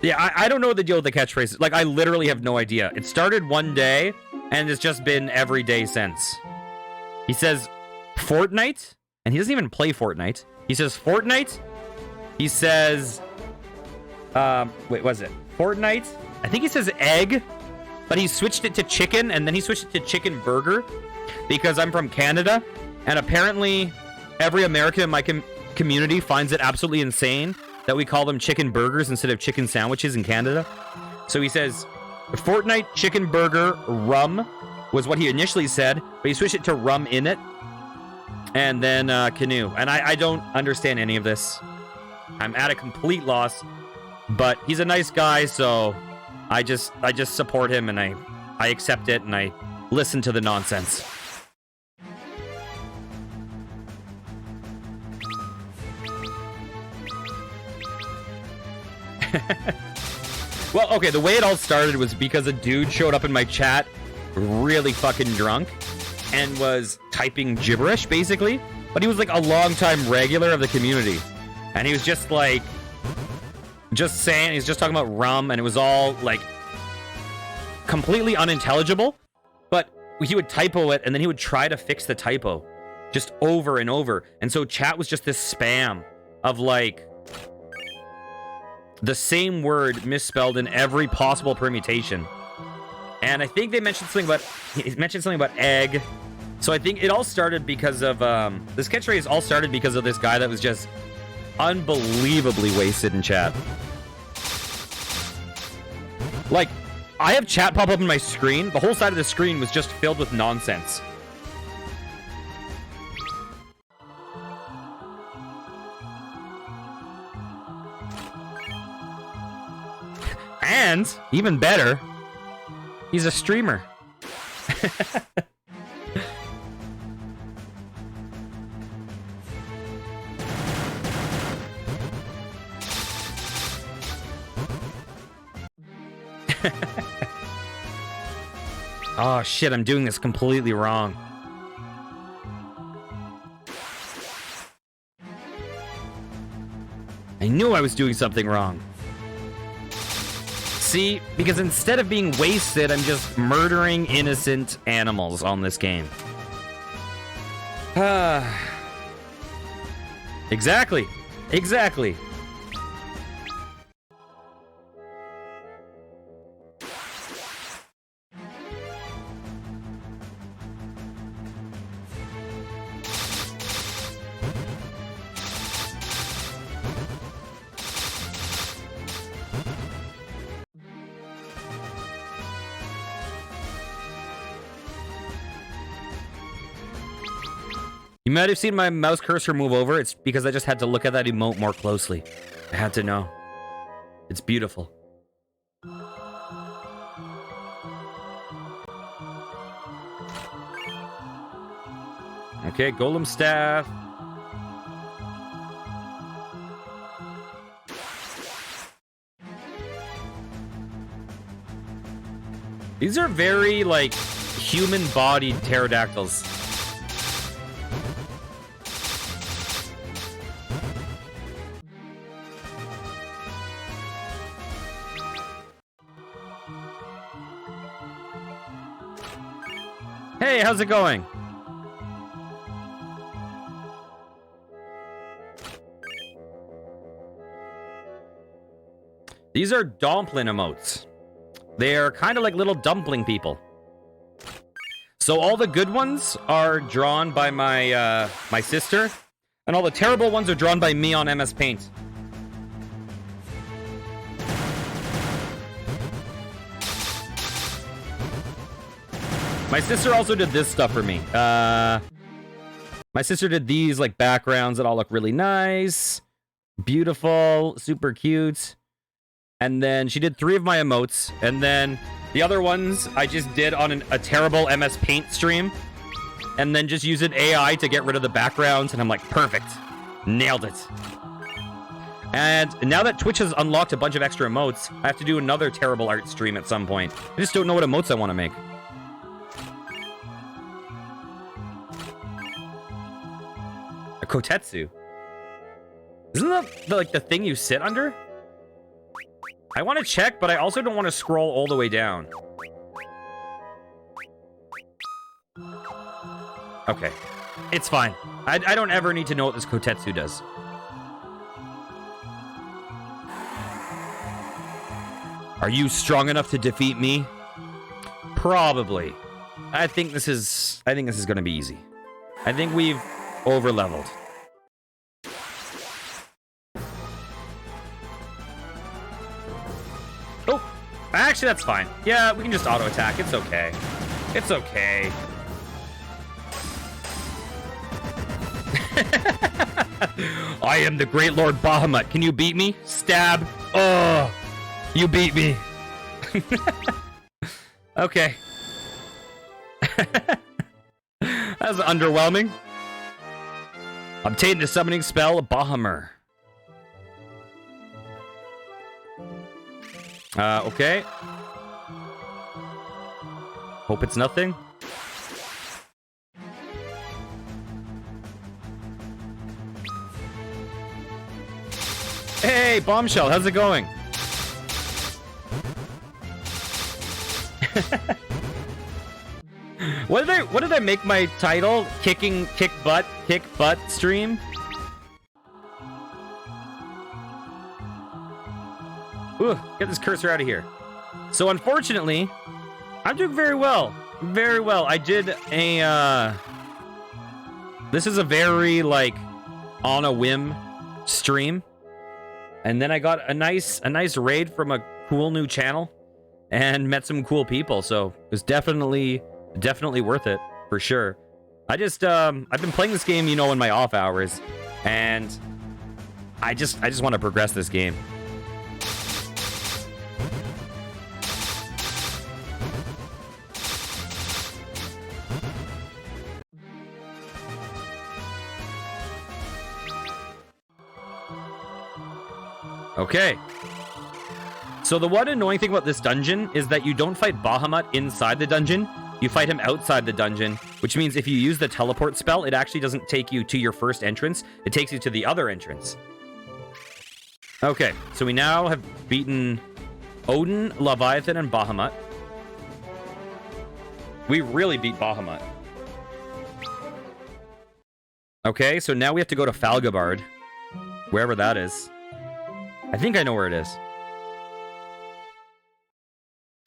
Yeah, I don't know what the deal with the catchphrases. Like, I literally have no idea. It started one day, and it's just been every day since. He says Fortnite, and he doesn't even play Fortnite. He says Fortnite. He says, wait, was it Fortnite? I think he says egg, but he switched it to chicken, and then he switched it to chicken burger because I'm from Canada, and apparently every American in my community finds it absolutely insane that we call them chicken burgers instead of chicken sandwiches in Canada. So he says Fortnite, chicken burger, rum was what he initially said, but he switched it to rum in it, and then canoe. And I don't understand any of this. I'm at a complete loss, but he's a nice guy, so I just support him, and I accept it, and I listen to the nonsense. Well, okay, the way it all started was because a dude showed up in my chat really fucking drunk and was typing gibberish, basically. But he was like a long-time regular of the community. And he was just like, he's just talking about rum, and it was all like completely unintelligible. But he would typo it, and then he would try to fix the typo just over and over. And so chat was just this spam of like the same word misspelled in every possible permutation. And I think they mentioned something about egg. So I think it all started because of this catchphrase all started because of this guy that was just unbelievably wasted in chat. Like, I have chat pop up on my screen. The whole side of the screen was just filled with nonsense. And, even better, he's a streamer. Oh shit, I'm doing this completely wrong. I knew I was doing something wrong. See, because instead of being wasted, I'm just murdering innocent animals on this game. Exactly. Exactly. You might have seen my mouse cursor move over. It's because I just had to look at that emote more closely. I had to know. It's beautiful. Okay, golem staff. These are very, like, human-bodied pterodactyls. Hey, how's it going? These are dumpling emotes. They are kind of like little dumpling people. So all the good ones are drawn by my my sister, and all the terrible ones are drawn by me on MS Paint. My sister also did this stuff for me. My sister did these like backgrounds that all look really nice, beautiful, super cute. And then she did 3 of my emotes. And then the other ones I just did on a terrible MS Paint stream. And then just used an AI to get rid of the backgrounds. And I'm like, perfect. Nailed it. And now that Twitch has unlocked a bunch of extra emotes, I have to do another terrible art stream at some point. I just don't know what emotes I want to make. A kotetsu. Isn't that like the thing you sit under? I want to check, but I also don't want to scroll all the way down. Okay. It's fine. I don't ever need to know what this kotetsu does. Are you strong enough to defeat me? Probably. I think this is going to be easy. I think we've over-leveled. Oh, actually, that's fine. Yeah, we can just auto-attack. It's okay. It's okay. I am the Great Lord Bahamut. Can you beat me? Stab. Oh, you beat me. Okay. That's underwhelming. Obtain the summoning spell, Bahamut. Okay. Hope it's nothing. Hey, Bombshell, how's it going? What did I make my title? Kick butt stream? Ooh, get this cursor out of here. So unfortunately, I'm doing very well. Very well. I did a this is a very like on a whim stream. And then I got a nice raid from a cool new channel and met some cool people. So it was definitely worth it for sure. I just I've been playing this game, you know, in my off hours, and I just want to progress this game. Okay. So the one annoying thing about this dungeon is that you don't fight Bahamut inside the dungeon. You fight him outside the dungeon, which means if you use the teleport spell, it actually doesn't take you to your first entrance. It takes you to the other entrance. Okay, so we now have beaten Odin, Leviathan, and Bahamut. We really beat Bahamut. Okay, so now we have to go to Falgabard, wherever that is. I think I know where it is.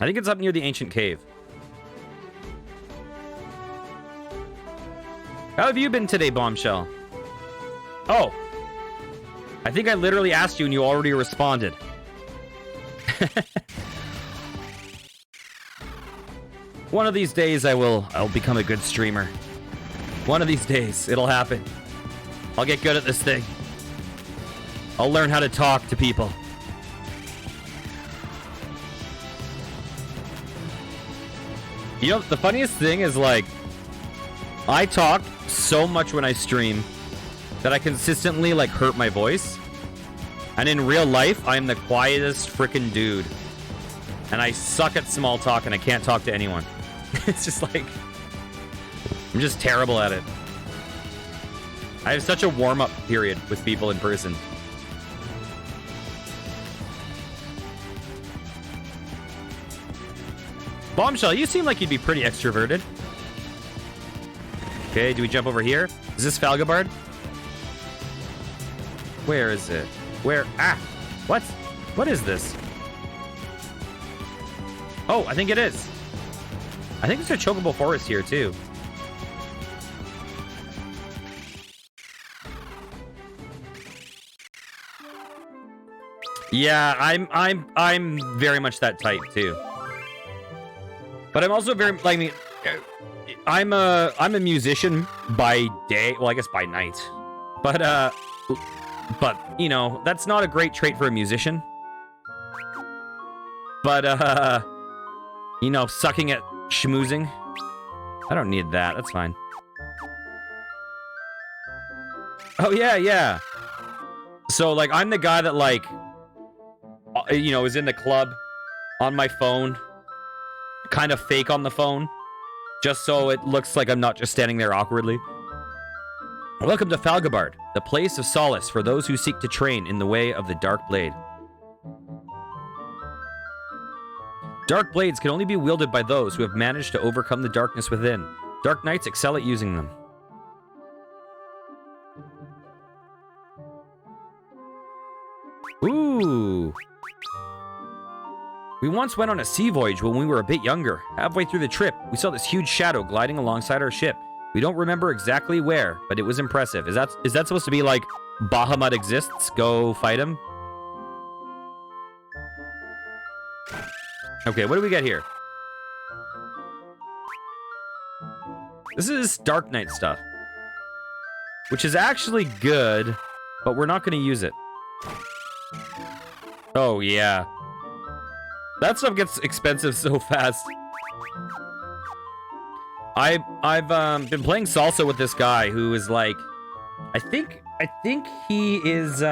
I think it's up near the ancient cave. How have you been today, Bombshell? Oh. I think I literally asked you and you already responded. One of these days I'll become a good streamer. One of these days, it'll happen. I'll get good at this thing. I'll learn how to talk to people. You know, the funniest thing is, like, I talk so much when I stream that I consistently, like, hurt my voice. And in real life, I'm the quietest freaking dude. And I suck at small talk and I can't talk to anyone. It's just like, I'm just terrible at it. I have such a warm-up period with people in person. Bombshell, you seem like you'd be pretty extroverted. Okay, do we jump over here? Is this Falgabard? Where is it? Where? Ah! What? What is this? Oh, I think it is. I think there's a chocobo forest here, too. Yeah, I'm very much that type, too. But I'm also very, like, I mean, I'm a musician by day. Well, I guess by night. But you know, that's not a great trait for a musician. But you know, sucking at schmoozing. I don't need that. That's fine. Oh yeah, yeah. So like, I'm the guy that like, you know, is in the club on my phone, kind of fake on the phone, just so it looks like I'm not just standing there awkwardly. Welcome to Falgabard, the place of solace for those who seek to train in the way of the Dark Blade. Dark blades can only be wielded by those who have managed to overcome the darkness within. Dark knights excel at using them. Ooh. We once went on a sea voyage when we were a bit younger. Halfway through the trip, we saw this huge shadow gliding alongside our ship. We don't remember exactly where, but it was impressive. Is that supposed to be like, Bahamut exists, go fight him? Okay, what do we got here? This is Dark Knight stuff, which is actually good, but we're not going to use it. Oh, yeah. That stuff gets expensive so fast. I've been playing salsa with this guy who is like, I think he is like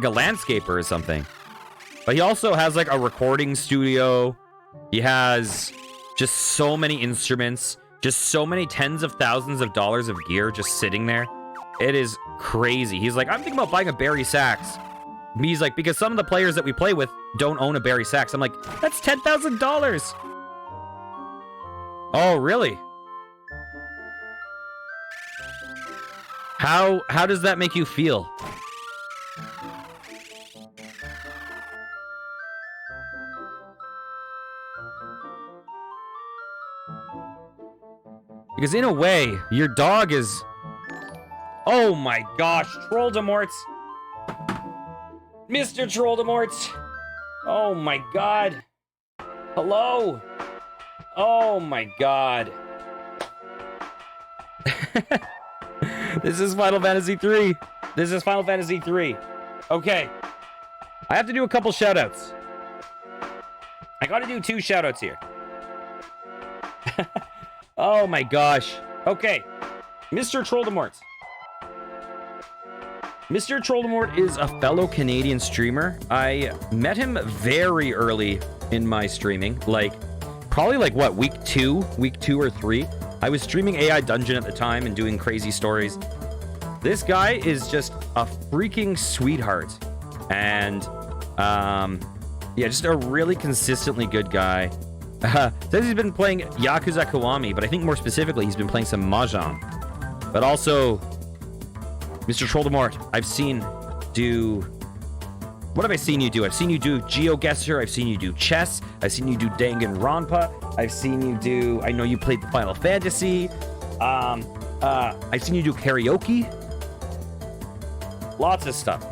a landscaper or something. But he also has like a recording studio. He has just so many instruments, just so many tens of thousands of dollars of gear just sitting there. It is crazy. He's like, I'm thinking about buying a Barry sax. He's like, because some of the players that we play with don't own a Barry sax. I'm like, that's $10,000. Oh, really? How does that make you feel? Because in a way, your dog is... Oh my gosh, Trolldemort. Mr. Trolldemort. Oh my god. Hello. Oh my god. This is Final Fantasy 3. This is Final Fantasy 3. Okay. I have to do a couple shoutouts. I gotta do 2 shoutouts here. Oh my gosh. Okay. Mr. Trolldemort. Mr. Trolldemort is a fellow Canadian streamer. I met him very early in my streaming. Like, probably like, what, week 2 or 3? I was streaming AI Dungeon at the time and doing crazy stories. This guy is just a freaking sweetheart. And, yeah, just a really consistently good guy. Says he's been playing Yakuza Kiwami, but I think more specifically he's been playing some Mahjong. But also, Mr. Trolldemort, I've seen do... What have I seen you do? I've seen you do GeoGuessr, I've seen you do chess, I've seen you do Danganronpa, I've seen you do... I know you played the Final Fantasy. I've seen you do karaoke. Lots of stuff.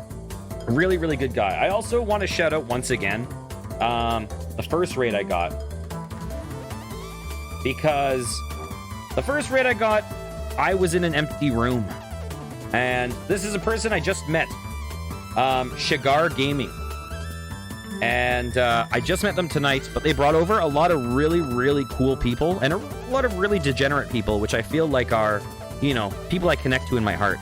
Really, really good guy. I also want to shout out once again the first raid I got. Because the first raid I got, I was in an empty room. And this is a person I just met. Shigar Gaming. And I just met them tonight, but they brought over a lot of really, really cool people and a lot of really degenerate people, which I feel like are, you know, people I connect to in my heart.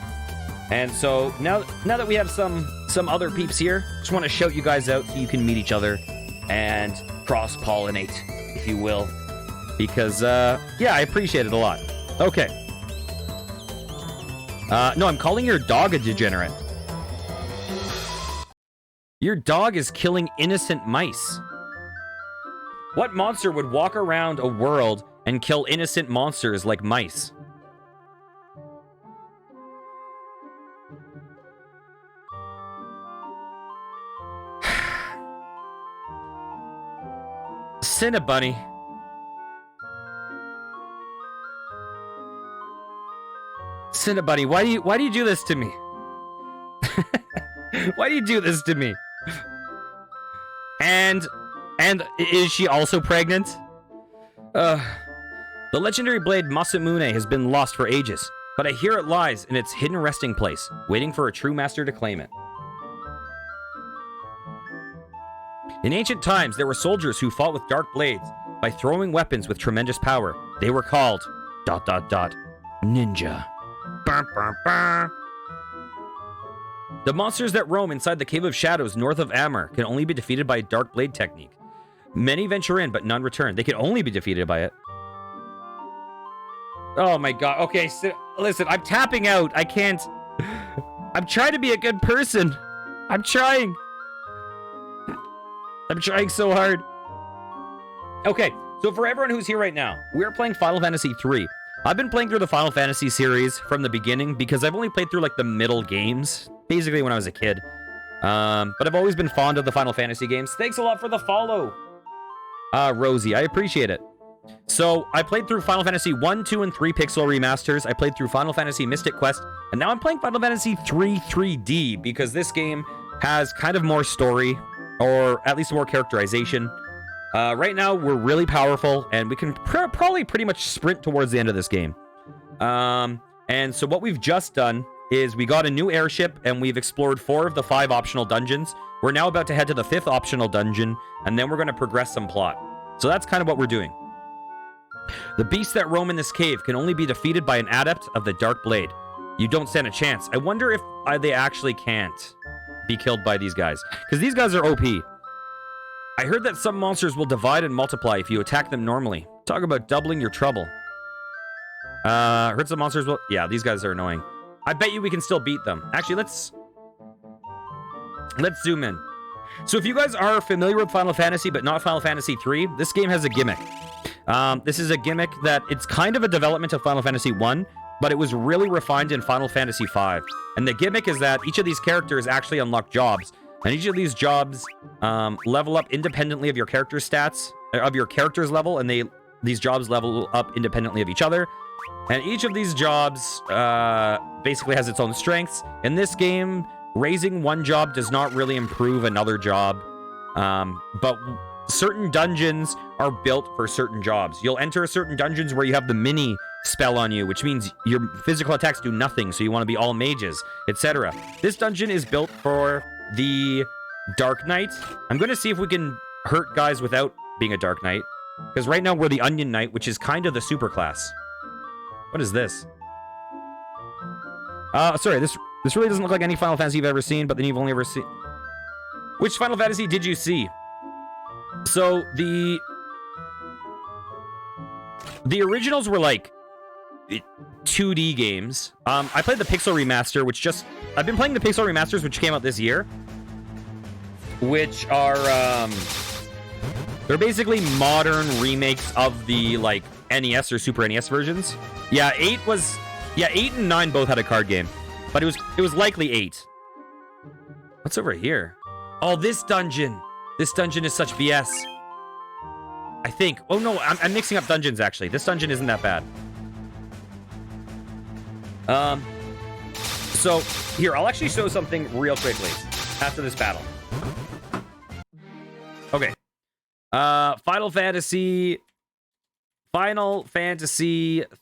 And so now that we have some other peeps here, just want to shout you guys out so you can meet each other and cross-pollinate, if you will. Because, yeah, I appreciate it a lot. Okay. No, I'm calling your dog a degenerate. Your dog is killing innocent mice. What monster would walk around a world and kill innocent monsters like mice? Cinnabunny. Cinnabunny, why do you do this to me? Why do you do this to me? And is she also pregnant? The legendary blade Masamune has been lost for ages, but I hear it lies in its hidden resting place, waiting for a true master to claim it. In ancient times, there were soldiers who fought with dark blades by throwing weapons with tremendous power. They were called ... ninja. Bah, bah, bah. The monsters that roam inside the Cave of Shadows north of Amur can only be defeated by a dark blade technique. Many venture in, but none return. They can only be defeated by it. Oh my god. Okay, so, listen, I'm tapping out. I can't... I'm trying to be a good person. I'm trying. I'm trying so hard. Okay, so for everyone who's here right now, we're playing Final Fantasy III. I've been playing through the Final Fantasy series from the beginning because I've only played through like the middle games, basically when I was a kid. But I've always been fond of the Final Fantasy games. Thanks a lot for the follow, Rosie. I appreciate it. So I played through Final Fantasy 1, 2, and 3 pixel remasters. I played through Final Fantasy Mystic Quest, and now I'm playing Final Fantasy III 3D because this game has kind of more story, or at least more characterization. Right now, we're really powerful, and we can probably pretty much sprint towards the end of this game. And so what we've just done is we got a new airship, and we've explored 4 of the 5 optional dungeons. We're now about to head to the 5th optional dungeon, and then we're going to progress some plot. So that's kind of what we're doing. The beasts that roam in this cave can only be defeated by an adept of the Dark Blade. You don't stand a chance. I wonder if they actually can't be killed by these guys, because these guys are OP. I heard that some monsters will divide and multiply if you attack them normally. Talk about doubling your trouble. Heard some monsters will... Yeah, these guys are annoying. I bet you we can still beat them. Actually, let's zoom in. So if you guys are familiar with Final Fantasy, but not Final Fantasy III, this game has a gimmick. This is a gimmick that it's kind of a development of Final Fantasy 1, but it was really refined in Final Fantasy V. And the gimmick is that each of these characters actually unlock jobs. And each of these jobs level up independently of your character stats, of your character's level, and these jobs level up independently of each other. And each of these jobs basically has its own strengths. In this game, raising one job does not really improve another job, but certain dungeons are built for certain jobs. You'll enter certain dungeons where you have the mini spell on you, which means your physical attacks do nothing, so you want to be all mages, etc. This dungeon is built for the Dark Knight. I'm going to see if we can hurt guys without being a Dark Knight, because right now we're the Onion Knight, which is kind of the super class. What is this? Sorry, this really doesn't look like any Final Fantasy you've ever seen, but then you've only ever seen... Which Final Fantasy did you see? So, the originals were like 2D games. I played the Pixel Remaster, I've been playing the Pixel Remasters, which came out this year, which are, they're basically modern remakes of the, like, NES or Super NES versions. Yeah, 8 and 9 both had a card game, but it was likely 8. What's over here? Oh, this dungeon. This dungeon is such BS. I think. Oh, no, I'm mixing up dungeons, actually. This dungeon isn't that bad. So, here, I'll actually show something real quickly after this battle. Okay. Final Fantasy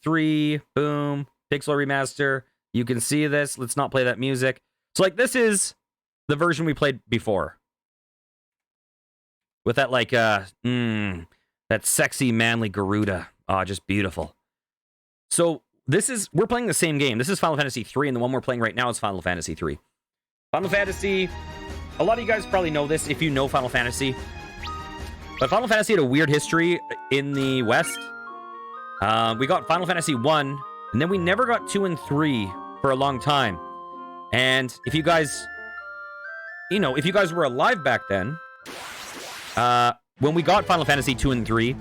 3, boom, Pixel Remaster. You can see this. Let's not play that music. So, like, this is the version we played before. With that, like, that sexy, manly Garuda. Oh, just beautiful. So, we're playing the same game. This is Final Fantasy 3, and the one we're playing right now is Final Fantasy 3. Final Fantasy, a lot of you guys probably know this if you know Final Fantasy. But Final Fantasy had a weird history in the West. We got Final Fantasy 1, and then we never got 2 and 3 for a long time. And if you guys, if you guys were alive back then, when we got Final Fantasy 2 and 3,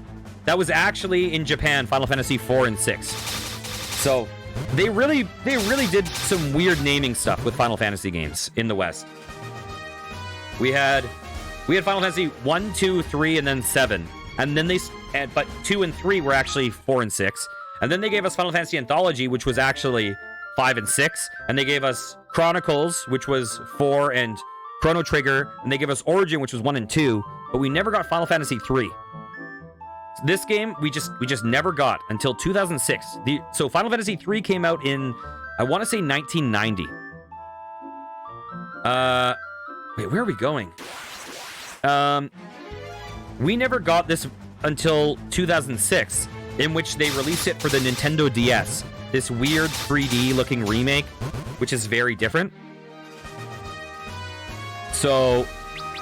that was actually in Japan, Final Fantasy 4 and 6. So they really did some weird naming stuff with Final Fantasy games in the West. We had Final Fantasy 1, 2, 3, and then 7. And then but 2 and 3 were actually 4 and 6. And then they gave us Final Fantasy Anthology, which was actually 5 and 6. And they gave us Chronicles, which was 4, and Chrono Trigger. And they gave us Origin, which was 1 and 2. But we never got Final Fantasy 3. So This game we just never got until 2006. So Final Fantasy 3 came out in, I want to say 1990. Wait, where are we going? We never got this until 2006, in which they released it for the Nintendo DS. This weird 3D looking remake, which is very different. So,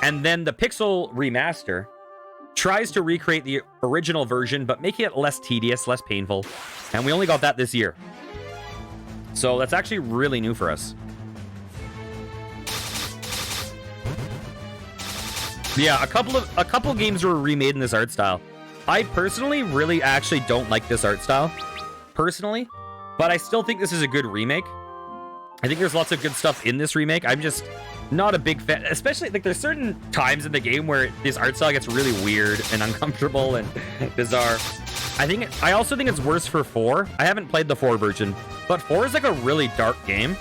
and then the Pixel remaster tries to recreate the original version, but making it less tedious, less painful. And we only got that this year. So that's actually really new for us. Yeah, a couple games were remade in this art style. I personally really actually don't like this art style, personally, but I still think this is a good remake. I think there's lots of good stuff in this remake. I'm just not a big fan, especially like there's certain times in the game where this art style gets really weird and uncomfortable and bizarre. I also think it's worse for 4. I haven't played the 4 version, but 4 is like a really dark game.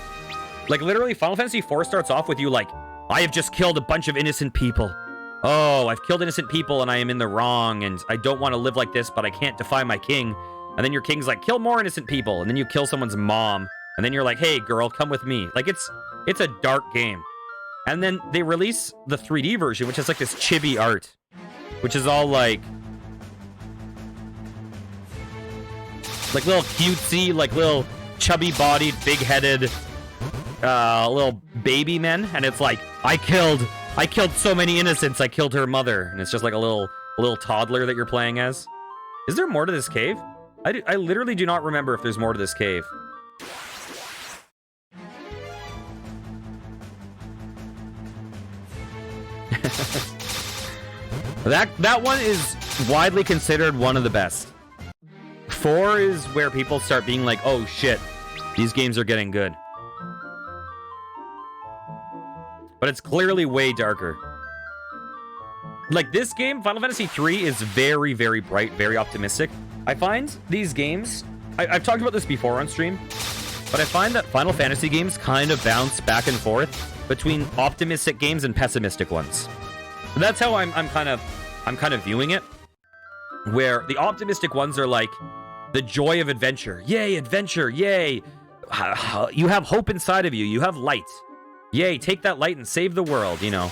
Like literally Final Fantasy 4 starts off with you like, I have just killed a bunch of innocent people. Oh, I've killed innocent people and I am in the wrong and I don't want to live like this, but I can't defy my king. And then your king's like, kill more innocent people. And then you kill someone's mom. And then you're like, hey, girl, come with me. Like, it's a dark game. And then they release the 3D version, which is like this chibi art, which is all like little cutesy, like little chubby-bodied, big-headed, little baby men. And it's like, I killed so many innocents. I killed her mother. And it's just like a little toddler that you're playing as. Is there more to this cave? I literally do not remember if there's more to this cave. That one is widely considered one of the best. 4 is where people start being like, oh shit, these games are getting good. But it's clearly way darker. Like this game, Final Fantasy 3 is very, very bright, very optimistic. I find these games, I've talked about this before on stream, but I find that Final Fantasy games kind of bounce back and forth between optimistic games and pessimistic ones. That's how I'm kind of viewing it. Where the optimistic ones are like the joy of adventure. Yay, adventure, yay. You have hope inside of you. You have light. Yay, take that light and save the world, you know.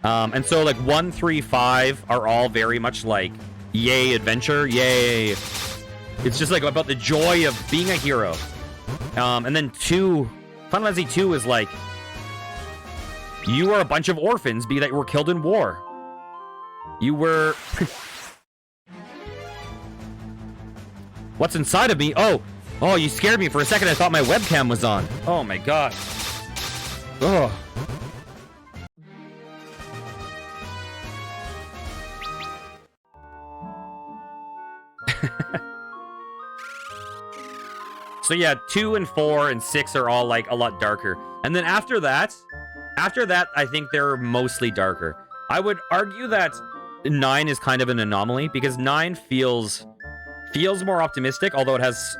And so like 1, 3, 5 are all very much like yay, adventure, yay. It's just like about the joy of being a hero. And then 2, Final Fantasy 2 is like, you are a bunch of orphans, be that you were killed in war. You were... What's inside of me? Oh, you scared me for a second. I thought my webcam was on. Oh my god. Oh. So yeah, 2 and 4 and 6 are all like a lot darker. And then after that, I think they're mostly darker. I would argue that 9 is kind of an anomaly because 9 feels more optimistic, although it has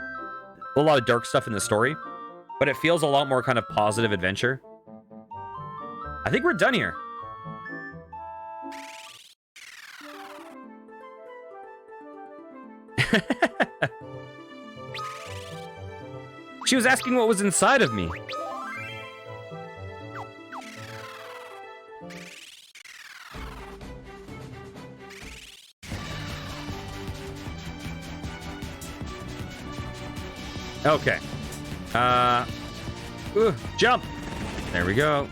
a lot of dark stuff in the story. But it feels a lot more kind of positive adventure. I think we're done here. She was asking what was inside of me. Okay. Jump. There we go.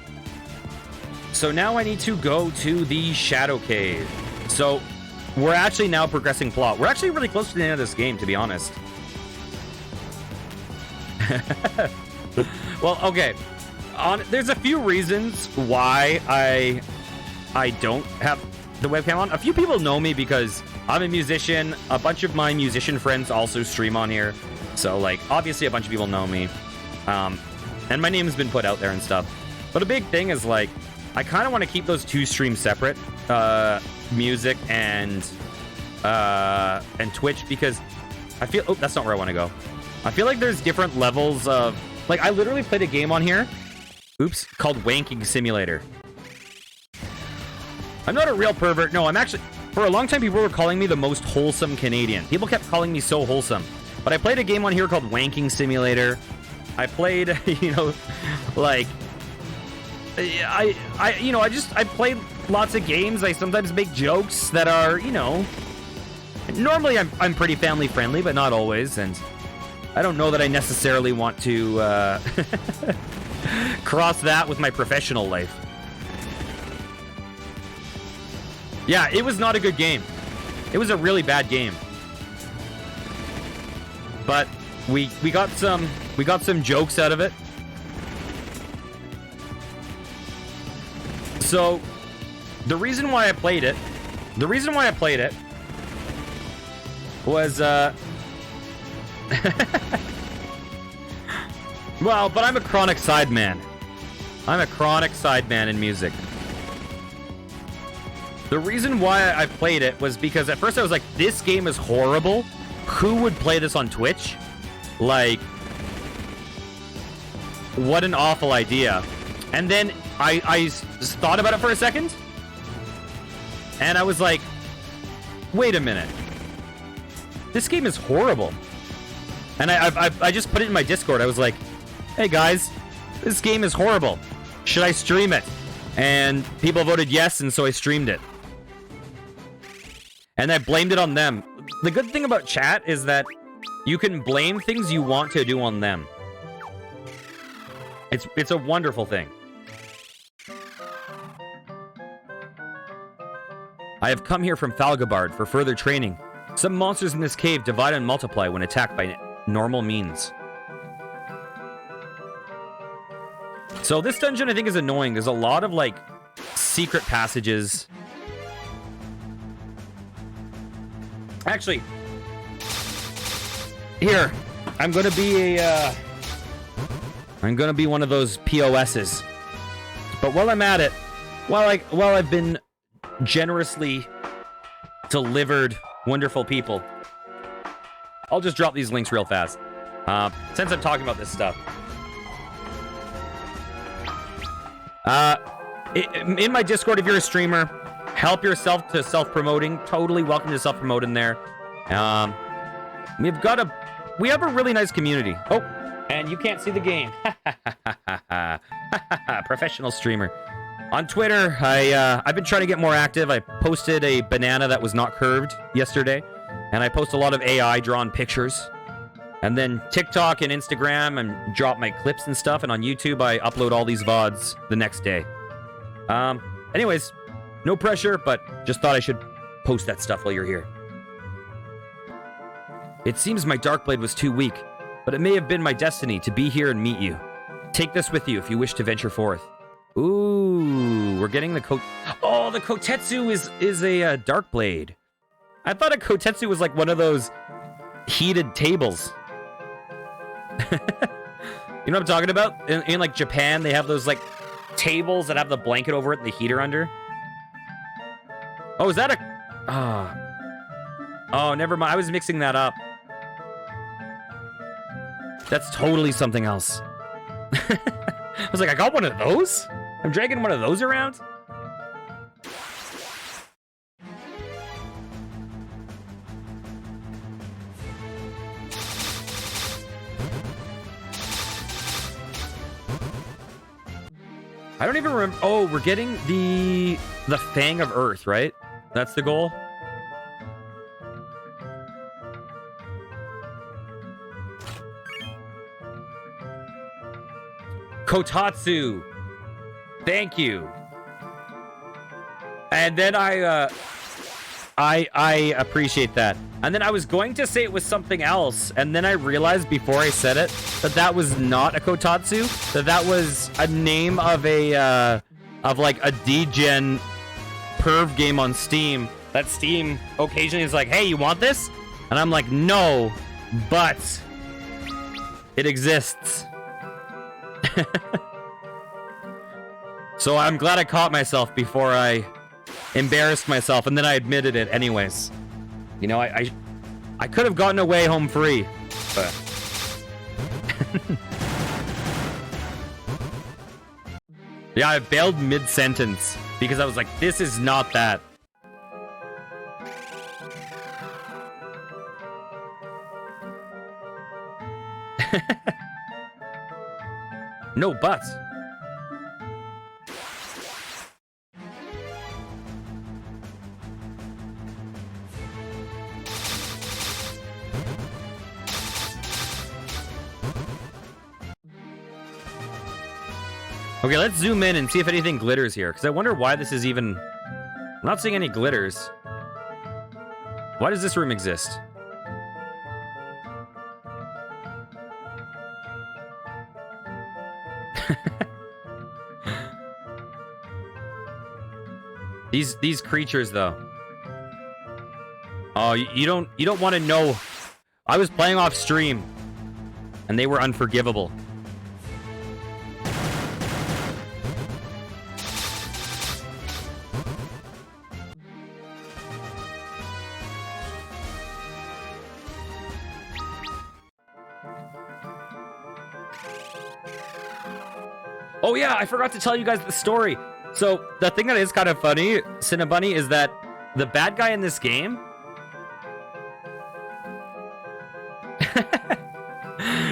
So now I need to go to the Shadow Cave. So we're actually now progressing plot. We're actually really close to the end of this game, to be honest. Well, okay. There's a few reasons why I don't have the webcam on. A few people know me because I'm a musician. A bunch of my musician friends also stream on here. So, like, obviously a bunch of people know me. And my name has been put out there and stuff. But a big thing is, like, I kind of want to keep those two streams separate. Music and Twitch, because I feel... Oh, that's not where I want to go. I feel like there's different levels of... Like, I literally played a game on here. Oops. Called Wanking Simulator. I'm not a real pervert. No, I'm actually... For a long time, people were calling me the most wholesome Canadian. People kept calling me so wholesome. But I played a game on here called Wanking Simulator. I played, you know, like... I play lots of games. I sometimes make jokes that are, you know... Normally, I'm pretty family friendly, but not always, and I don't know that I necessarily want to cross that with my professional life. Yeah, it was not a good game. It was a really bad game. But we got some jokes out of it. So the reason why I played it was well, but I'm a chronic sideman. I'm a chronic sideman in music. The reason why I played it was because at first I was like, this game is horrible. Who would play this on Twitch? Like, what an awful idea. And then I thought about it for a second. And I was like, wait a minute. This game is horrible. And I just put it in my Discord. I was like, hey guys, this game is horrible. Should I stream it? And people voted yes, and so I streamed it. And I blamed it on them. The good thing about chat is that you can blame things you want to do on them. It's a wonderful thing. I have come here from Falgabard for further training. Some monsters in this cave divide and multiply when attacked by normal means. So this dungeon I think is annoying. There's a lot of like secret passages. Actually, here, I'm gonna be one of those POSs. But while I'm at it, while I've been generously delivered wonderful people, I'll just drop these links real fast. Since I'm talking about this stuff. In my Discord, if you're a streamer, help yourself to self-promoting. Totally welcome to self-promote in there. We have a really nice community. Oh, and you can't see the game. Professional streamer. On Twitter, I've been trying to get more active. I posted a banana that was not curved yesterday, and I post a lot of AI-drawn pictures. And then TikTok and Instagram, and drop my clips and stuff. And on YouTube, I upload all these VODs the next day. Anyways, no pressure, but just thought I should post that stuff while you're here. It seems my Darkblade was too weak, but it may have been my destiny to be here and meet you. Take this with you if you wish to venture forth. Ooh, we're getting the Oh, the Kotetsu is a Darkblade. I thought a Kotetsu was like one of those heated tables. You know what I'm talking about? In like Japan, they have those like tables that have the blanket over it and the heater under. Oh, is that a... Oh, never mind. I was mixing that up. That's totally something else. I was like, I got one of those? I'm dragging one of those around? I don't even remember. Oh, we're getting the Fang of Earth, right? That's the goal. Kotatsu. Thank you. And then I appreciate that. And then I was going to say it was something else, and then I realized before I said it that was not a Kotatsu. That was a name of like a degen perv game on Steam. That Steam occasionally is like, hey, you want this? And I'm like, no, but it exists. So I'm glad I caught myself before I embarrassed myself, and then I admitted it anyways. You know, I could have gotten away home free, but... Yeah, I bailed mid-sentence because I was like, this is not that. No buts. Okay, let's zoom in and see if anything glitters here, because I wonder why this is even... I'm not seeing any glitters. Why does this room exist? These creatures, though. Oh, you don't want to know. I was playing off stream, and they were unforgivable. Oh yeah, I forgot to tell you guys the story. So the thing that is kind of funny, Cinnabunny, is that the bad guy in this game...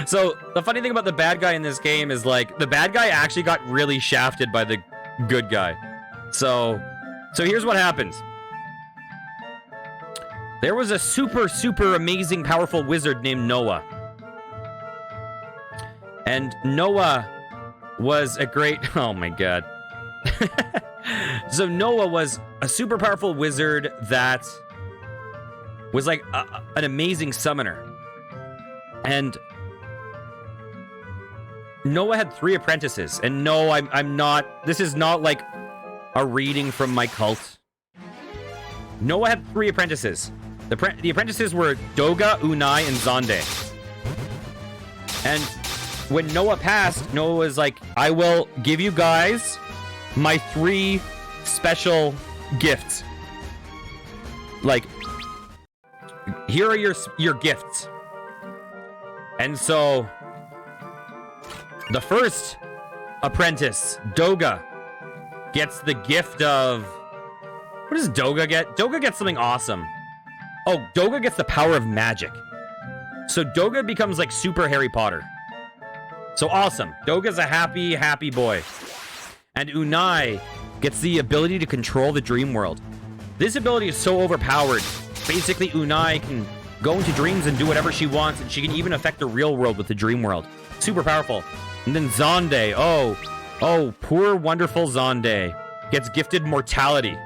So the funny thing about the bad guy in this game is, like, the bad guy actually got really shafted by the good guy. So here's what happens. There was a super, super amazing, powerful wizard named Noah. And Noah was a great... Oh my god. So Noah was a super powerful wizard that was like an amazing summoner. And Noah had 3 apprentices. And no, I'm not... This is not like a reading from my cult. Noah had 3 apprentices. The apprentices were Doga, Unai, and Zonde. And when Noah passed, Noah was like, I will give you guys my 3 special gifts. Like, here are your gifts. And so the first apprentice, Doga, gets the gift of... What does Doga get? Doga gets something awesome. Oh, Doga gets the power of magic. So Doga becomes like super Harry Potter. So awesome. Doga's a happy, happy boy. And Unai gets the ability to control the dream world. This ability is so overpowered. Basically, Unai can go into dreams and do whatever she wants, and she can even affect the real world with the dream world. Super powerful. And then Zonde. Oh, poor, wonderful Zonde gets gifted mortality.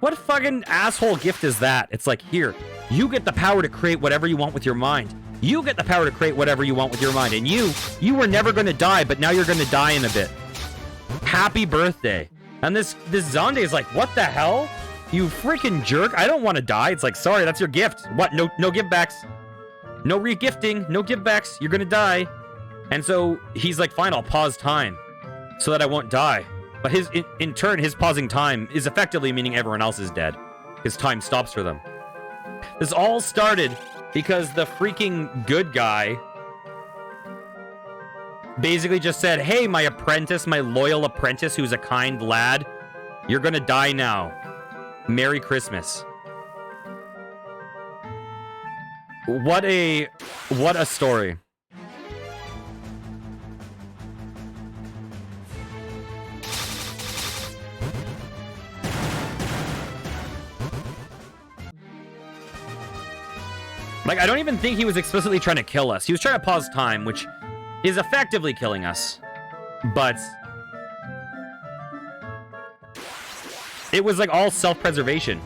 What fucking asshole gift is that? It's like, here, you get the power to create whatever you want with your mind. You get the power to create whatever you want with your mind. And you were never going to die, but now you're going to die in a bit. Happy birthday. And this Zonde is like, what the hell? You freaking jerk. I don't want to die. It's like, sorry, that's your gift. What? No givebacks. No re-gifting. No givebacks. You're going to die. And so he's like, fine, I'll pause time so that I won't die. But in turn, his pausing time is effectively meaning everyone else is dead. His time stops for them. This all started because the freaking good guy basically just said, hey, my apprentice, my loyal apprentice who's a kind lad, you're gonna die now. Merry Christmas. What a story. Like, I don't even think he was explicitly trying to kill us. He was trying to pause time, which is effectively killing us. But it was like all self-preservation.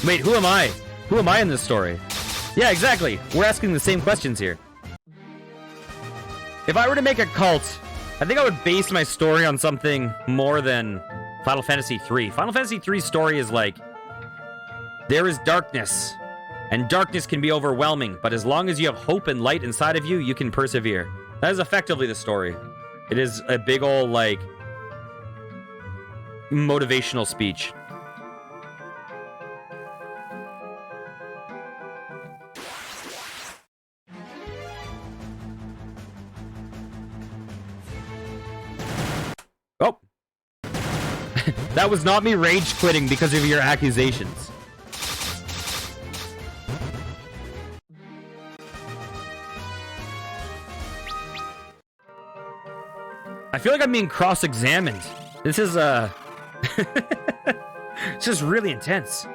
Wait, who am I? Who am I in this story? Yeah, exactly. We're asking the same questions here. If I were to make a cult, I think I would base my story on something more than Final Fantasy III. Final Fantasy III's story is like, there is darkness, and darkness can be overwhelming, but as long as you have hope and light inside of you, you can persevere. That is effectively the story. It is a big old, like, motivational speech. Oh. That was not me rage quitting because of your accusations. I feel like I'm being cross-examined. This is, It's just really intense.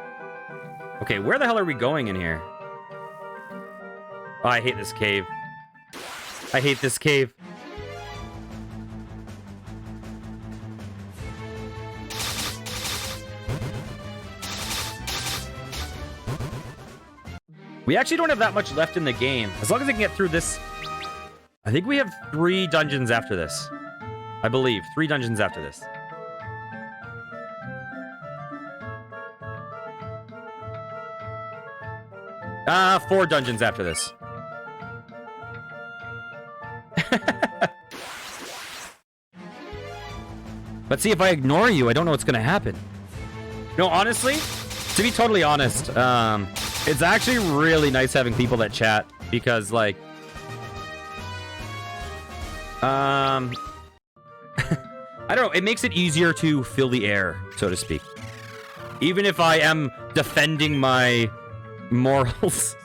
Okay, where the hell are we going in here? Oh, I hate this cave. I hate this cave. We actually don't have that much left in the game. As long as I can get through this... I think we have 3 dungeons after this. I believe. 3 dungeons after this. 4 dungeons after this. But see, if I ignore you, I don't know what's going to happen. No, honestly, to be totally honest, it's actually really nice having people that chat because, like, I don't know, it makes it easier to fill the air, so to speak. Even if I am defending my morals.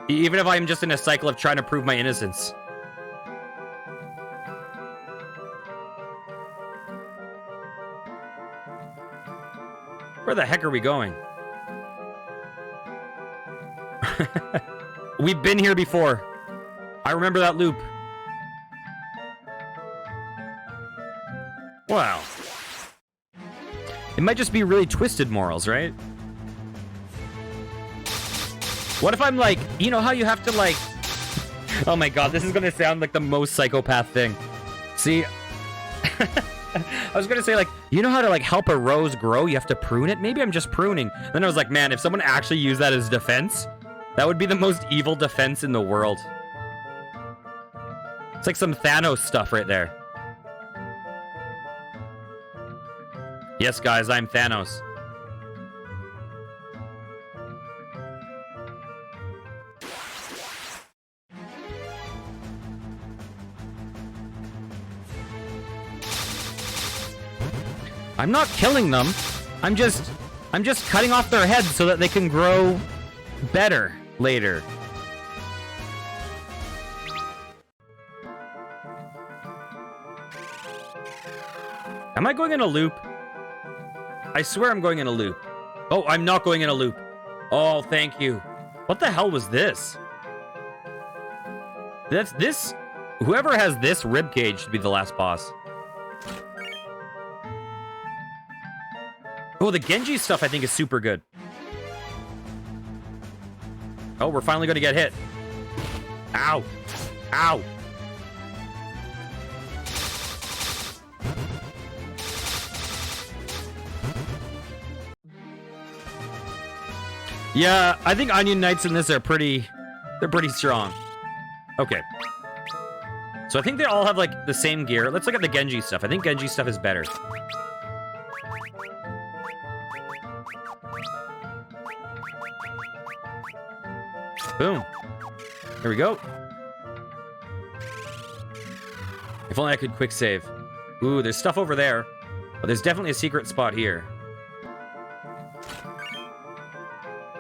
Even if I'm just in a cycle of trying to prove my innocence. Where the heck are we going? We've been here before. I remember that loop. Wow. It might just be really twisted morals, right? What if I'm like, you know how you have to like... Oh my god, this is gonna sound like the most psychopath thing. See... I was gonna say, like, you know how to, like, help a rose grow? You have to prune it? Maybe I'm just pruning. Then I was like, man, if someone actually used that as defense, that would be the most evil defense in the world. It's like some Thanos stuff right there. Yes, guys, I'm Thanos. I'm not killing them. I'm just cutting off their heads so that they can grow better later. Am I going in a loop? I swear I'm going in a loop. Oh, I'm not going in a loop. Oh, thank you. What the hell was this? That's this. Whoever has this ribcage should be the last boss. Oh, the Genji stuff I think is super good. Oh, we're finally going to get hit. Ow. Ow. Yeah, I think Onion Knights in this are pretty strong. Okay. So I think they all have like the same gear. Let's look at the Genji stuff. I think Genji stuff is better. Boom. Here we go. If only I could quick save. Ooh, there's stuff over there. But there's definitely a secret spot here.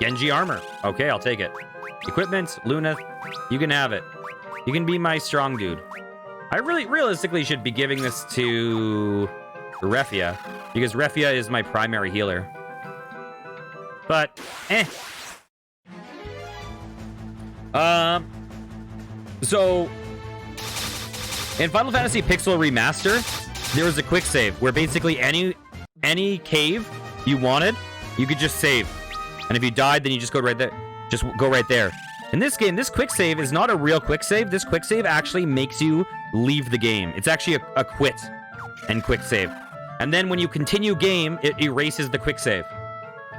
Genji armor. Okay, I'll take it. Equipment, Luna, you can have it. You can be my strong dude. I realistically should be giving this to Refia, because Refia is my primary healer. But, So, in Final Fantasy Pixel Remaster, there was a quick save where basically any cave you wanted, you could just save. And if you died, then you just go right there. Just go right there. In this game, this quick save is not a real quick save. This quick save actually makes you leave the game. It's actually a quit and quick save. And then when you continue game, it erases the quick save.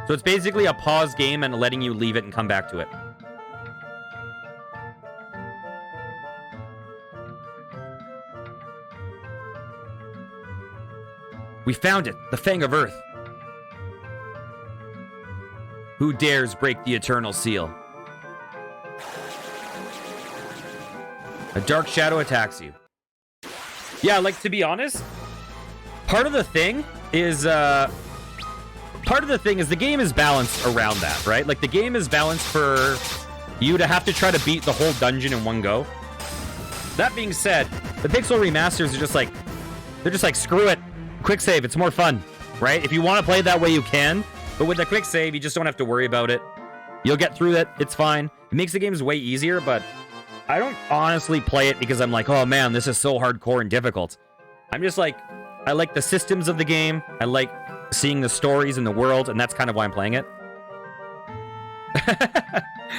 So it's basically a pause game and letting you leave it and come back to it. We found it, the Fang of Earth. Who dares break the eternal seal? A dark shadow attacks you. Yeah, like, to be honest, part of the thing is the game is balanced around that, right? Like, the game is balanced for you to have to try to beat the whole dungeon in one go. That being said, The Pixel remasters are just like, they're just like, screw it. Quick save, it's more fun, right? If you want to play it that way, you can. But with the quick save, you just don't have to worry about it. You'll get through it. It's fine. It makes the games way easier, but I don't honestly play it because I'm like, oh man, this is so hardcore and difficult. I'm just like, I like the systems of the game. I like seeing the stories in the world, and that's kind of why I'm playing it.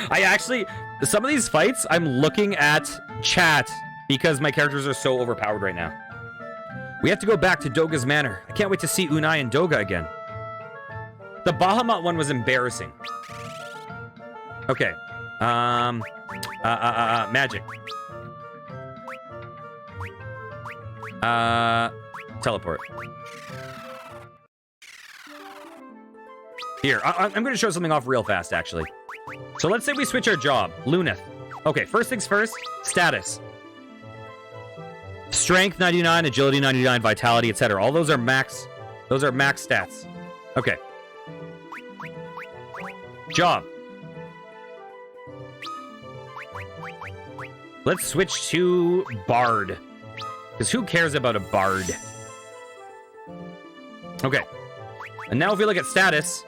I actually, some of these fights, I'm looking at chat because my characters are so overpowered right now. We have to go back to Doga's Manor. I can't wait to see Unai and Doga again. The Bahamut one was embarrassing. Okay. Magic. Teleport. Here, I'm going to show something off real fast, actually. So let's say we switch our job. Luneth. Okay, first things first, status. Strength 99, agility 99, vitality, etc. All those are max. Those are max stats. Okay. Job. Let's switch to Bard. Because who cares about a Bard? Okay. And now if we look at status,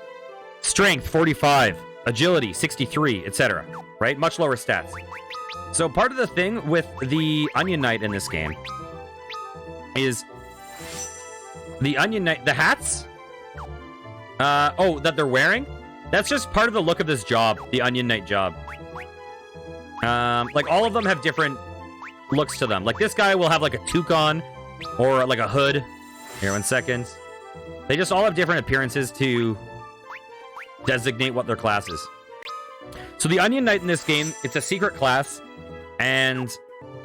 strength 45, agility 63, etc. Right? Much lower stats. So part of the thing with the Onion Knight in this game is the Onion Knight, the hats, that they're wearing, that's just part of the look of this job, the Onion Knight job. Like all of them have different looks to them. Like this guy will have like a toque on or like a hood. Here, 1 second. They just all have different appearances to designate what their class is. So the Onion Knight in this game, it's a secret class, and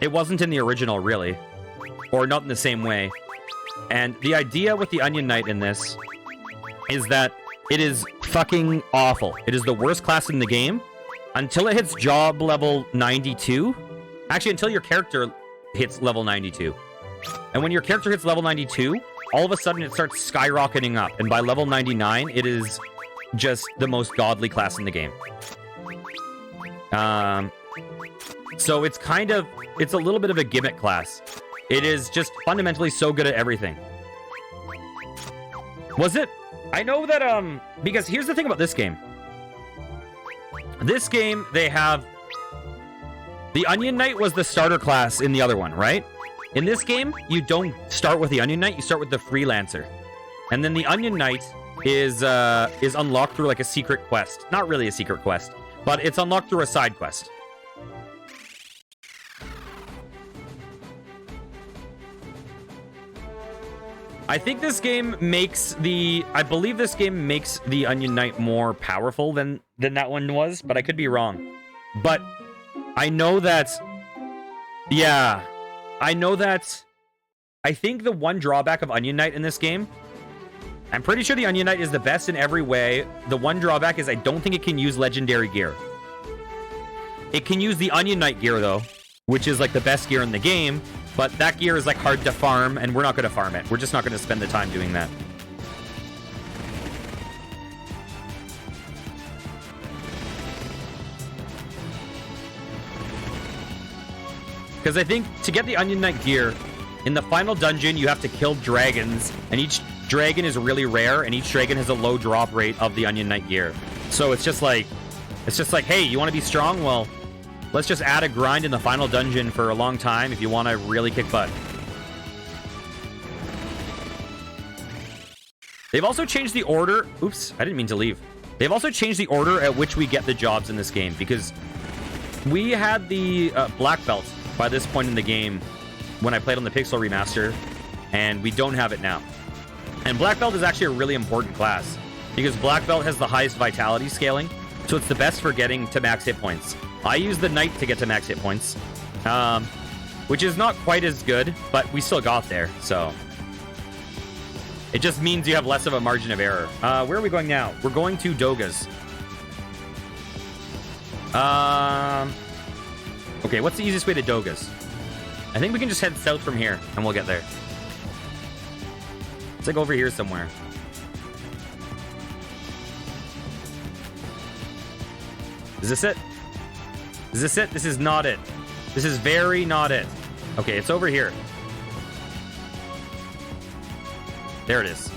it wasn't in the original, really. Or not in the same way. And the idea with the Onion Knight in this is that it is fucking awful. It is the worst class in the game until it hits job level 92. Actually, until your character hits level 92. And when your character hits level 92, all of a sudden it starts skyrocketing up. And by level 99, it is just the most godly class in the game. So it's kind of, it's a little bit of a gimmick class. It is just fundamentally so good at everything. Was it? I know that, because here's the thing about this game. This game, they have... The Onion Knight was the starter class in the other one, right? In this game, you don't start with the Onion Knight, you start with the Freelancer. And then the Onion Knight is unlocked through like a secret quest. Not really a secret quest, but it's unlocked through a side quest. I think this game makes the... I believe this game makes the Onion Knight more powerful than that one was, but I could be wrong. But I know that... Yeah. I know that... I think the one drawback of Onion Knight in this game... I'm pretty sure the Onion Knight is the best in every way. The one drawback is I don't think it can use legendary gear. It can use the Onion Knight gear, though, which is like the best gear in the game. But that gear is like hard to farm, and we're not going to farm it. We're just not going to spend the time doing that. Because I think to get the Onion Knight gear, in the final dungeon, you have to kill dragons, and each dragon is really rare, and each dragon has a low drop rate of the Onion Knight gear. So it's just like, hey, you want to be strong? Well, let's just add a grind in the final dungeon for a long time if you want to really kick butt. They've also changed the order. Oops, I didn't mean to leave. They've also changed the order at which we get the jobs in this game, because we had the Black Belt by this point in the game when I played on the Pixel Remaster, and we don't have it now. And Black Belt is actually a really important class, because Black Belt has the highest vitality scaling, so it's the best for getting to max hit points. I use the Knight to get to max hit points, which is not quite as good, but we still got there, so... It just means you have less of a margin of error. Where are we going now? We're going to Doga's. Okay, what's the easiest way to Doga's? I think we can just head south from here, and we'll get there. It's like over here somewhere. Is this it? Is this it? This is not it. This is very not it. Okay, it's over here. There it is.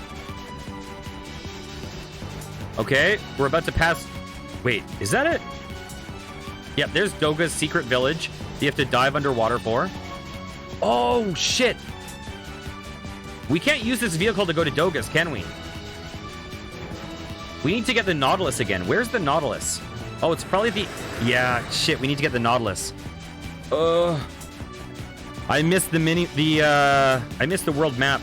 Okay, we're about to pass... Wait, is that it? Yep, there's Doga's secret village. You have to dive underwater for. Oh, shit. We can't use this vehicle to go to Doga's, can we? We need to get the Nautilus again. Where's the Nautilus? Oh, it's probably the... Yeah, shit, we need to get the Nautilus. I missed the I missed the world map.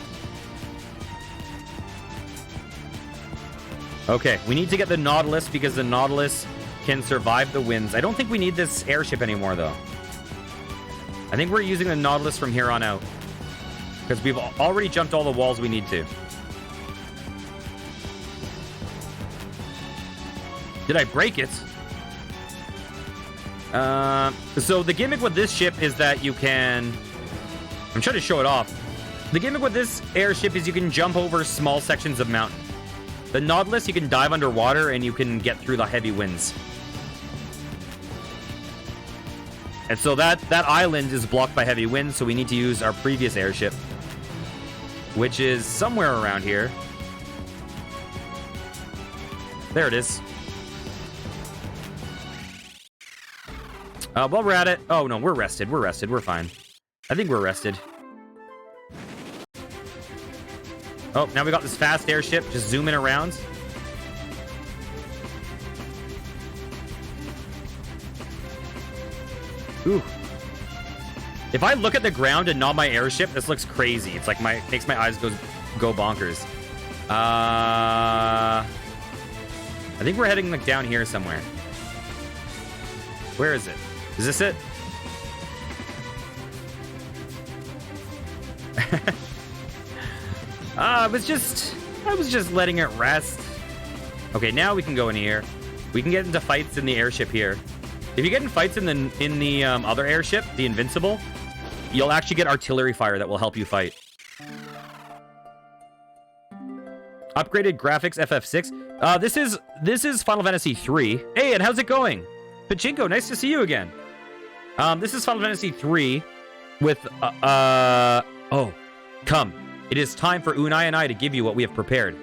Okay, we need to get the Nautilus because the Nautilus can survive the winds. I don't think we need this airship anymore, though. I think we're using the Nautilus from here on out. Because we've already jumped all the walls we need to. Did I break it? So the gimmick with this ship is that you can... I'm trying to show it off. The gimmick with this airship is you can jump over small sections of mountain. The Nautilus, you can dive underwater and you can get through the heavy winds. And so that island is blocked by heavy winds, so we need to use our previous airship, which is somewhere around here. There it is. While we're at it... Oh, no, we're rested. We're rested. We're fine. I think we're rested. Oh, now we got this fast airship just zooming around. Ooh. If I look at the ground and not my airship, this looks crazy. It's like makes my eyes go bonkers. I think we're heading like down here somewhere. Where is it? Is this it? I was just letting it rest. Okay, now we can go in here. We can get into fights in the airship here. If you get in fights in the other airship, the Invincible, you'll actually get artillery fire that will help you fight. Upgraded graphics FF6. This is Final Fantasy 3. Hey, and how's it going? Pachinko, nice to see you again. This is Final Fantasy 3 with oh, come. It is time for Unai and I to give you what we have prepared.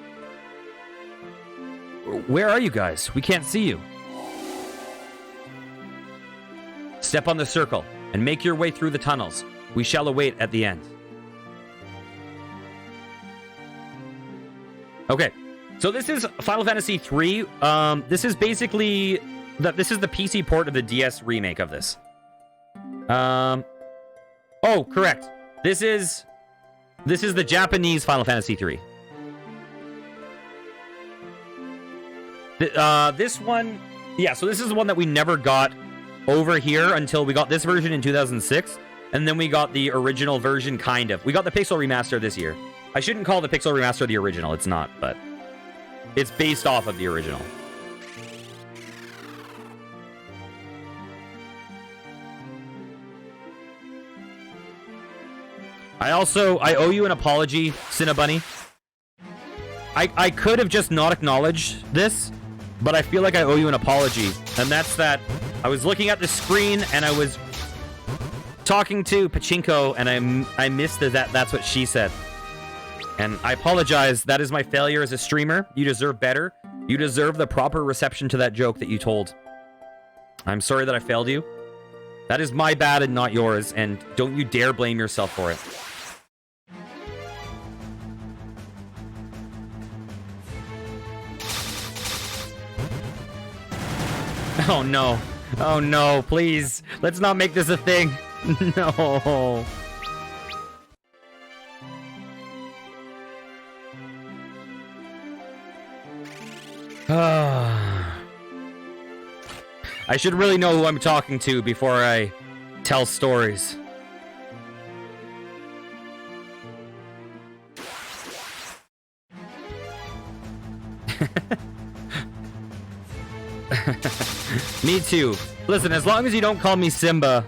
Where are you guys? We can't see you. Step on the circle and make your way through the tunnels. We shall await at the end. Okay, so this is Final Fantasy 3. This is basically this is the PC port of the DS remake of this. Oh, correct. This is the Japanese Final Fantasy 3. This one, yeah, so this is the one that we never got over here until we got this version in 2006, and then we got the original version, kind of. We got the Pixel Remaster this year. I shouldn't call the Pixel Remaster the original, it's not, but it's based off of the original. I owe you an apology, Cinnabunny. I could have just not acknowledged this, but I feel like I owe you an apology. And that's that I was looking at the screen and I was talking to Pachinko and I missed that's what she said. And I apologize. That is my failure as a streamer. You deserve better. You deserve the proper reception to that joke that you told. I'm sorry that I failed you. That is my bad and not yours, and don't you dare blame yourself for it. Oh no. Oh no, please. Let's not make this a thing. No. I should really know who I'm talking to before I tell stories. Me too. Listen, as long as you don't call me Simba.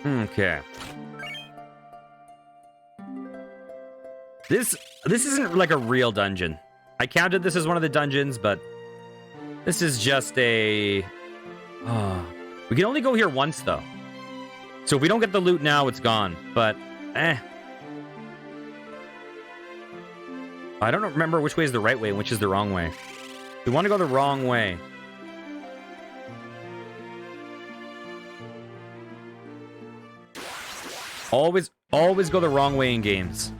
Okay. This isn't like a real dungeon. I counted this as one of the dungeons, but this is just a... we can only go here once, though. So if we don't get the loot now, it's gone. But, I don't remember which way is the right way and which is the wrong way. We want to go the wrong way. Always go the wrong way in games.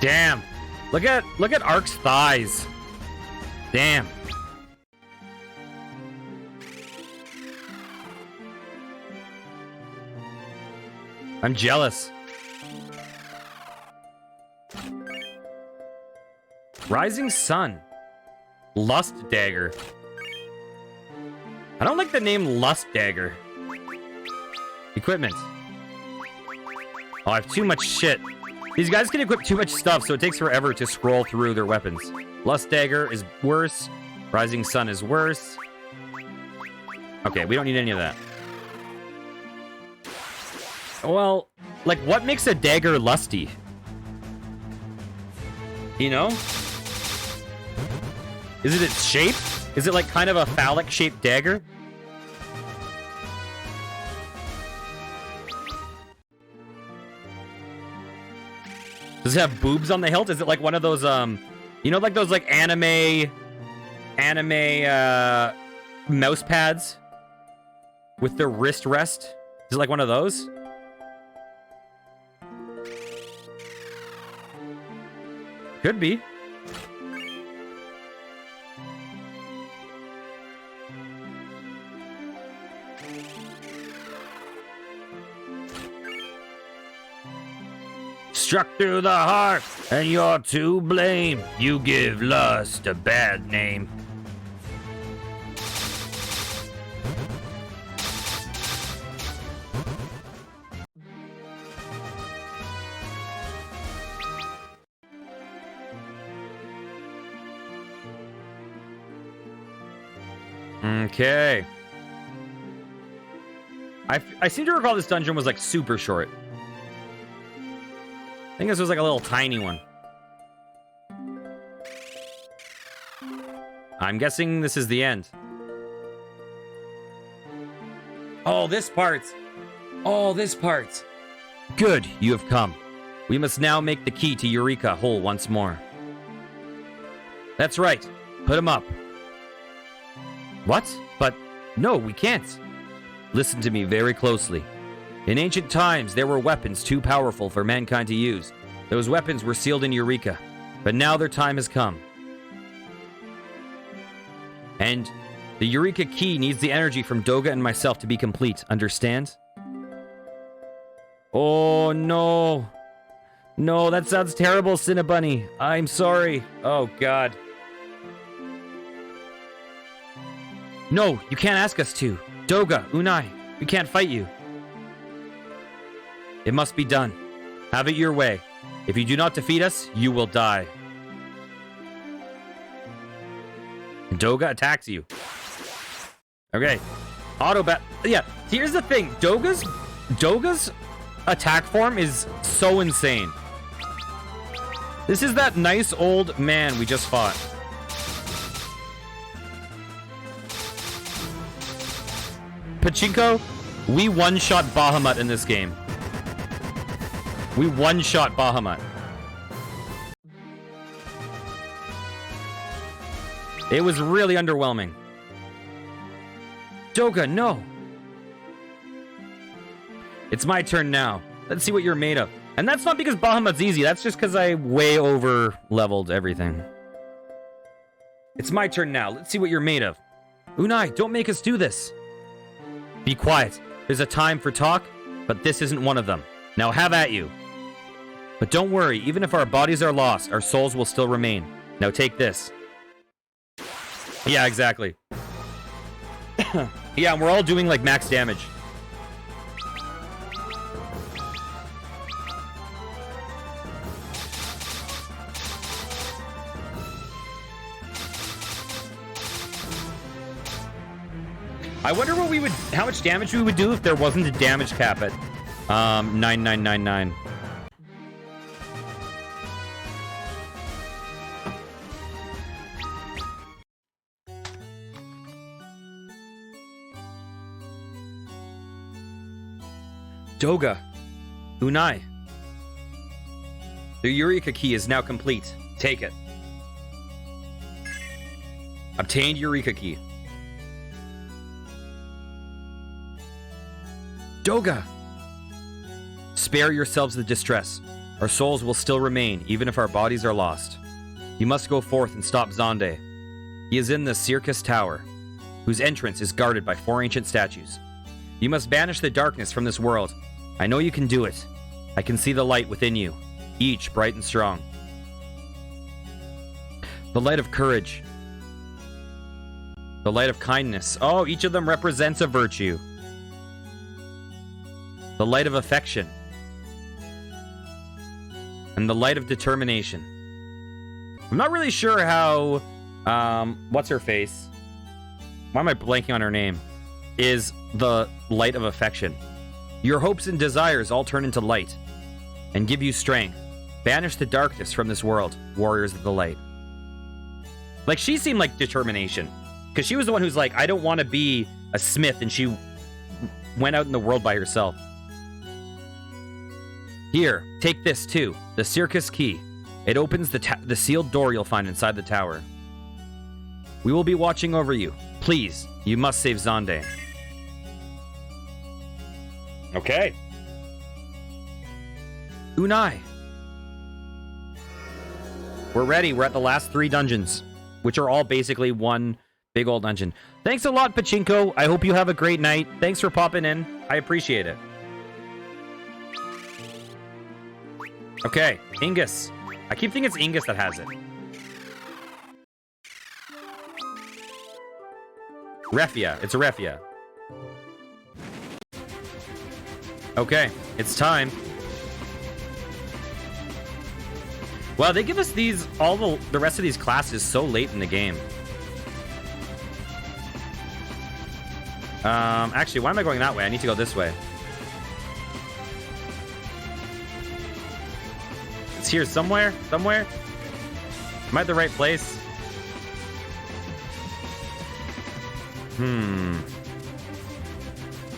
Damn. Look at Ark's thighs. Damn. I'm jealous. Rising Sun. Lust Dagger. I don't like the name Lust Dagger. Equipment. Oh, I have too much shit. These guys can equip too much stuff, so it takes forever to scroll through their weapons. Lust Dagger is worse. Rising Sun is worse. Okay, we don't need any of that. Well, like, what makes a dagger lusty? You know? Is it its shape? Is it like kind of a phallic-shaped dagger? Does it have boobs on the hilt? Is it like one of those, you know, like those like anime mouse pads with the wrist rest? Is it like one of those? Could be. Struck through the heart, and you're to blame. You give lust a bad name. Okay. I seem to recall this dungeon was like super short. I think this was like a little tiny one. I'm guessing this is the end. Oh, this part. Oh, this part. Good, you have come. We must now make the key to Eureka whole once more. That's right. Put him up. What? But no, we can't. Listen to me very closely. In ancient times, there were weapons too powerful for mankind to use. Those weapons were sealed in Eureka, but now their time has come. And the Eureka key needs the energy from Doga and myself to be complete, understand? Oh, no. No, that sounds terrible, Cinnabunny. I'm sorry. Oh, God. No, you can't ask us to. Doga, Unai, we can't fight you. It must be done. Have it your way. If you do not defeat us, you will die. Doga attacks you. Okay. Auto-bat. Yeah, here's the thing. Doga's attack form is so insane. This is that nice old man we just fought. Pachinko, we one-shot Bahamut in this game. We one-shot Bahamut. It was really underwhelming. Doga, no. It's my turn now. Let's see what you're made of. And that's not because Bahamut's easy. That's just because I way over-leveled everything. It's my turn now. Let's see what you're made of. Unai, don't make us do this. Be quiet. There's a time for talk, but this isn't one of them. Now have at you. But don't worry, even if our bodies are lost, our souls will still remain. Now take this. Yeah, exactly. Yeah, and we're all doing like max damage. I wonder what we would, how much damage we would do if there wasn't a damage cap at 9999. Doga, Unai. The Eureka key is now complete. Take it. Obtained Eureka key. Doga! Spare yourselves the distress. Our souls will still remain, even if our bodies are lost. You must go forth and stop Zonde. He is in the Circus Tower, whose entrance is guarded by 4 ancient statues. You must banish the darkness from this world. I know you can do it. I can see the light within you, each bright and strong. The light of courage. The light of kindness. Oh, each of them represents a virtue. The light of affection. And the light of determination. I'm not really sure how, what's her face? Why am I blanking on her name? Is the light of affection. Your hopes and desires all turn into light and give you strength. Banish the darkness from this world, warriors of the light. Like, she seemed like determination. Because she was the one who's like, I don't want to be a smith, and she went out in the world by herself. Here, take this too. The circus key. It opens the sealed door you'll find inside the tower. We will be watching over you. Please, you must save Zonde. Okay. Unai. We're ready. We're at the last 3 dungeons, which are all basically one big old dungeon. Thanks a lot, Pachinko. I hope you have a great night. Thanks for popping in. I appreciate it. Okay, Ingus. I keep thinking it's Ingus that has it. Refia. It's a Refia. Okay, it's time. Wow, they give us these, all the rest of these classes so late in the game. Actually, why am I going that way? I need to go this way. It's here somewhere? Somewhere? Am I at the right place?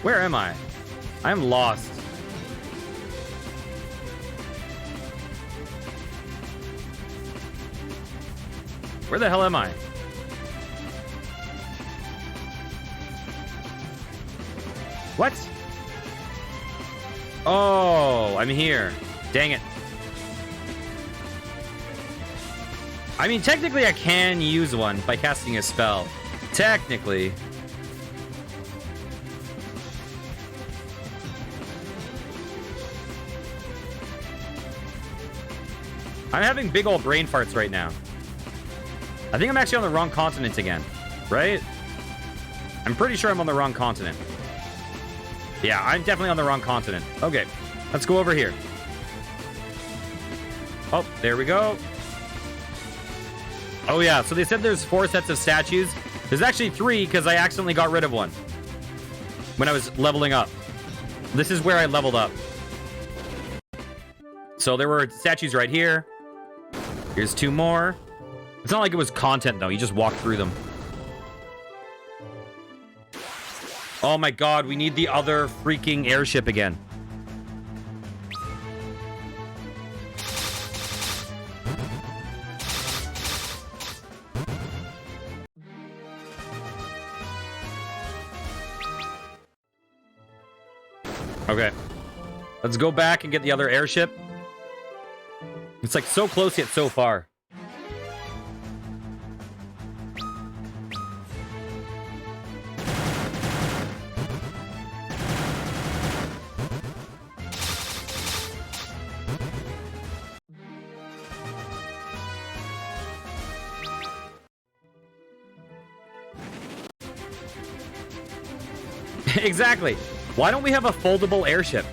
Where am I? I'm lost. Where the hell am I? What? Oh, I'm here. Dang it. I mean, technically I can use one by casting a spell. Technically. I'm having big old brain farts right now. I think I'm actually on the wrong continent again, right? I'm pretty sure I'm on the wrong continent. Yeah, I'm definitely on the wrong continent. Okay, let's go over here. Oh, there we go. Oh yeah, so they said there's 4 sets of statues. There's actually 3 because I accidentally got rid of one when I was leveling up. This is where I leveled up. So there were statues right here. Here's 2 more. It's not like it was content though, you just walk through them. Oh my god, we need the other freaking airship again. Okay. Let's go back and get the other airship. It's like so close yet so far. Exactly. Why don't we have a foldable airship?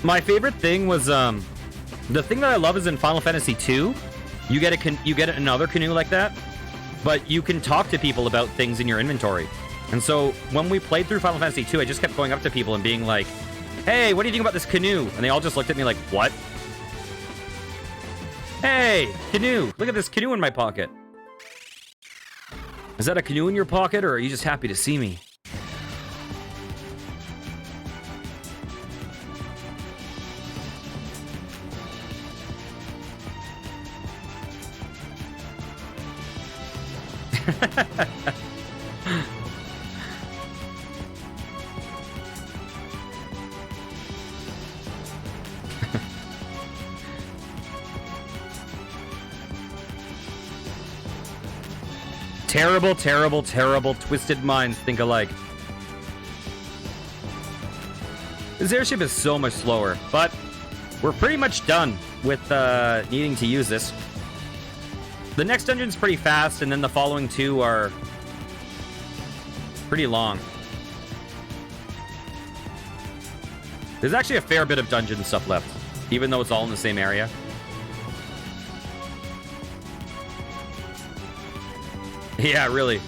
My favorite thing was the thing that I love is in Final Fantasy II, you get another canoe like that, but you can talk to people about things in your inventory. And so when we played through Final Fantasy II, I just kept going up to people and being like, hey, what do you think about this canoe? And they all just looked at me like, what? Hey, canoe. Look at this canoe in my pocket. Is that a canoe in your pocket, or are you just happy to see me? Terrible, terrible, terrible, twisted minds think alike. This airship is so much slower, but we're pretty much done with needing to use this. The next dungeon's pretty fast, and then the following two are pretty long. There's actually a fair bit of dungeon stuff left, even though it's all in the same area. Yeah, really.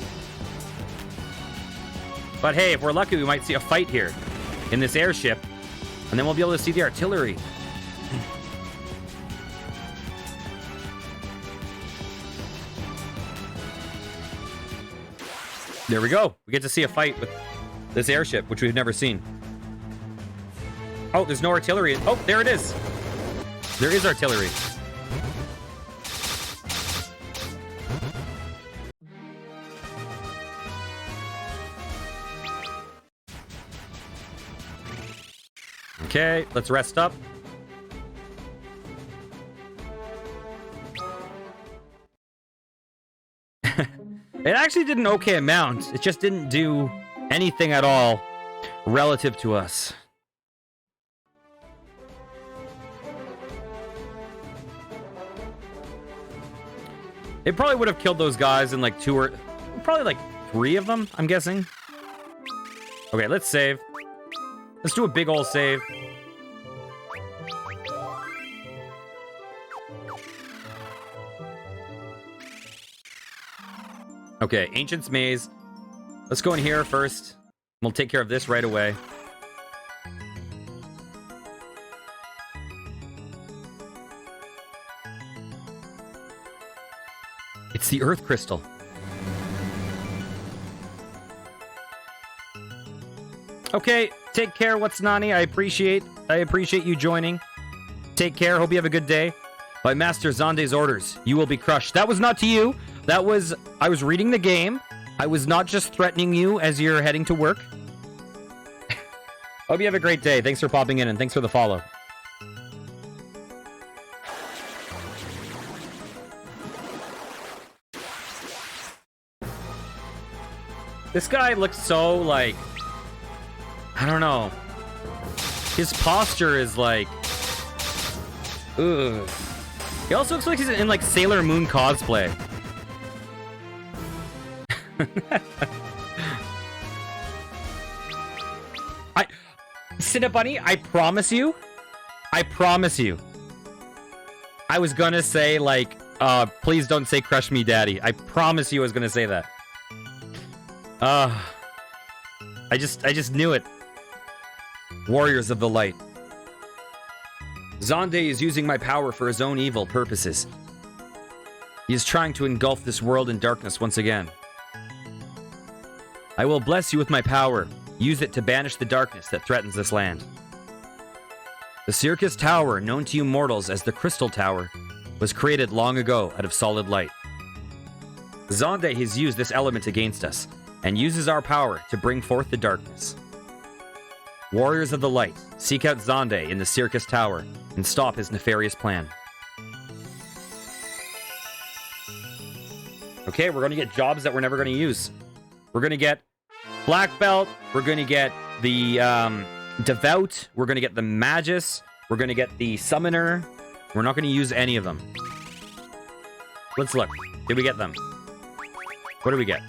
But hey, if we're lucky, we might see a fight here in this airship, and then we'll be able to see the artillery. There we go. We get to see a fight with this airship, which we've never seen. Oh, there's no artillery. Oh, there it is. There is artillery. Okay, let's rest up. It actually did an okay amount. It just didn't do anything at all relative to us. It probably would have killed those guys in like probably like 3 of them, I'm guessing. Okay, let's save. Let's do a big ol' save. Okay, Ancient's Maze. Let's go in here first. We'll take care of this right away. It's the Earth Crystal. Okay, take care, What's Nani? I appreciate you joining. Take care, hope you have a good day. By Master Zande's orders, you will be crushed. That was not to you. I was reading the game. I was not just threatening you as you're heading to work. Hope you have a great day. Thanks for popping in, and thanks for the follow. This guy looks so, like, I don't know. His posture is like, ugh. He also looks like he's in like Sailor Moon cosplay. Cinna Bunny, I promise you. I was gonna say like, please don't say crush me daddy. I promise you I was gonna say that. I just knew it. Warriors of the Light. Zande is using my power for his own evil purposes. He is trying to engulf this world in darkness once again. I will bless you with my power. Use it to banish the darkness that threatens this land. The Circus Tower, known to you mortals as the Crystal Tower, was created long ago out of solid light. Zande has used this element against us, and uses our power to bring forth the darkness. Warriors of the Light, seek out Zande in the Circus Tower and stop his nefarious plan. Okay, we're going to get jobs that we're never going to use. We're going to get Black Belt. We're going to get the Devout. We're going to get the Magus. We're going to get the Summoner. We're not going to use any of them. Let's look. Did we get them? What do we get?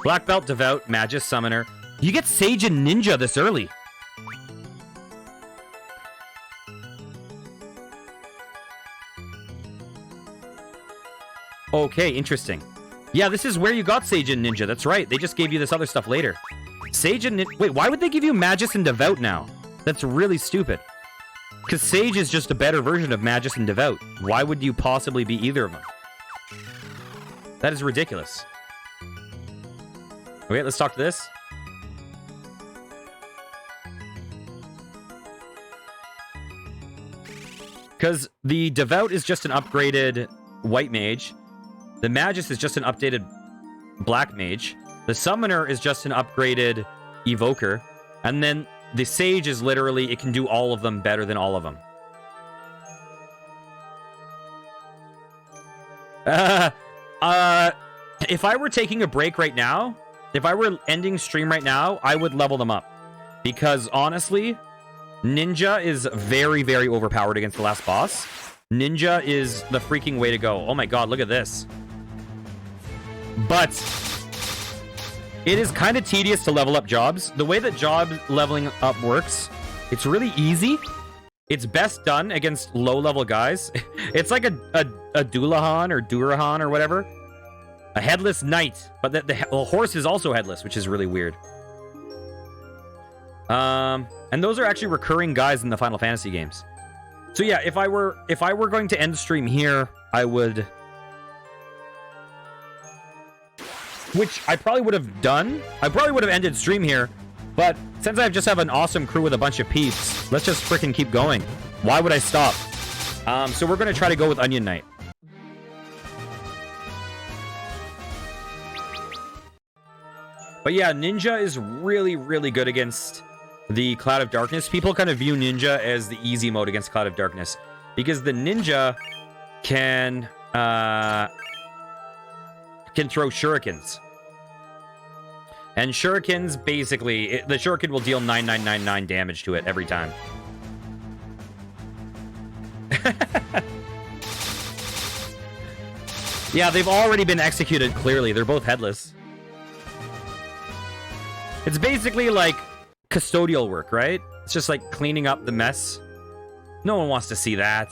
Black Belt, Devout, Magus, Summoner. You get Sage and Ninja this early. Okay, interesting. Yeah, this is where you got Sage and Ninja. That's right. They just gave you this other stuff later. Sage and Wait, why would they give you Magus and Devout now? That's really stupid. Because Sage is just a better version of Magus and Devout. Why would you possibly be either of them? That is ridiculous. Okay, let's talk to this. Because the Devout is just an upgraded White Mage. The Magus is just an updated Black Mage. The Summoner is just an upgraded Evoker. And then the Sage is literally, it can do all of them better than all of them. If I were taking a break right now, if I were ending stream right now, I would level them up. Because honestly, Ninja is very, very overpowered against the last boss. Ninja is the freaking way to go. Oh my god, look at this. But it is kind of tedious to level up jobs. The way that job leveling up works, it's really easy. It's best done against low-level guys. It's like a Dullahan or Durahan or whatever. A headless knight. But the horse is also headless, which is really weird. And those are actually recurring guys in the Final Fantasy games. So yeah, if I were going to end stream here, I would... Which I probably would have done. I probably would have ended stream here. But since I just have an awesome crew with a bunch of peeps, let's just freaking keep going. Why would I stop? So we're going to try to go with Onion Knight. But yeah, Ninja is really, really good against the Cloud of Darkness. People kind of view Ninja as the easy mode against Cloud of Darkness. Because the Ninja can throw shurikens. And shurikens, basically, the shuriken will deal 9999 damage to it every time. Yeah, they've already been executed, clearly. They're both headless. It's basically like custodial work, right? It's just like cleaning up the mess. No one wants to see that.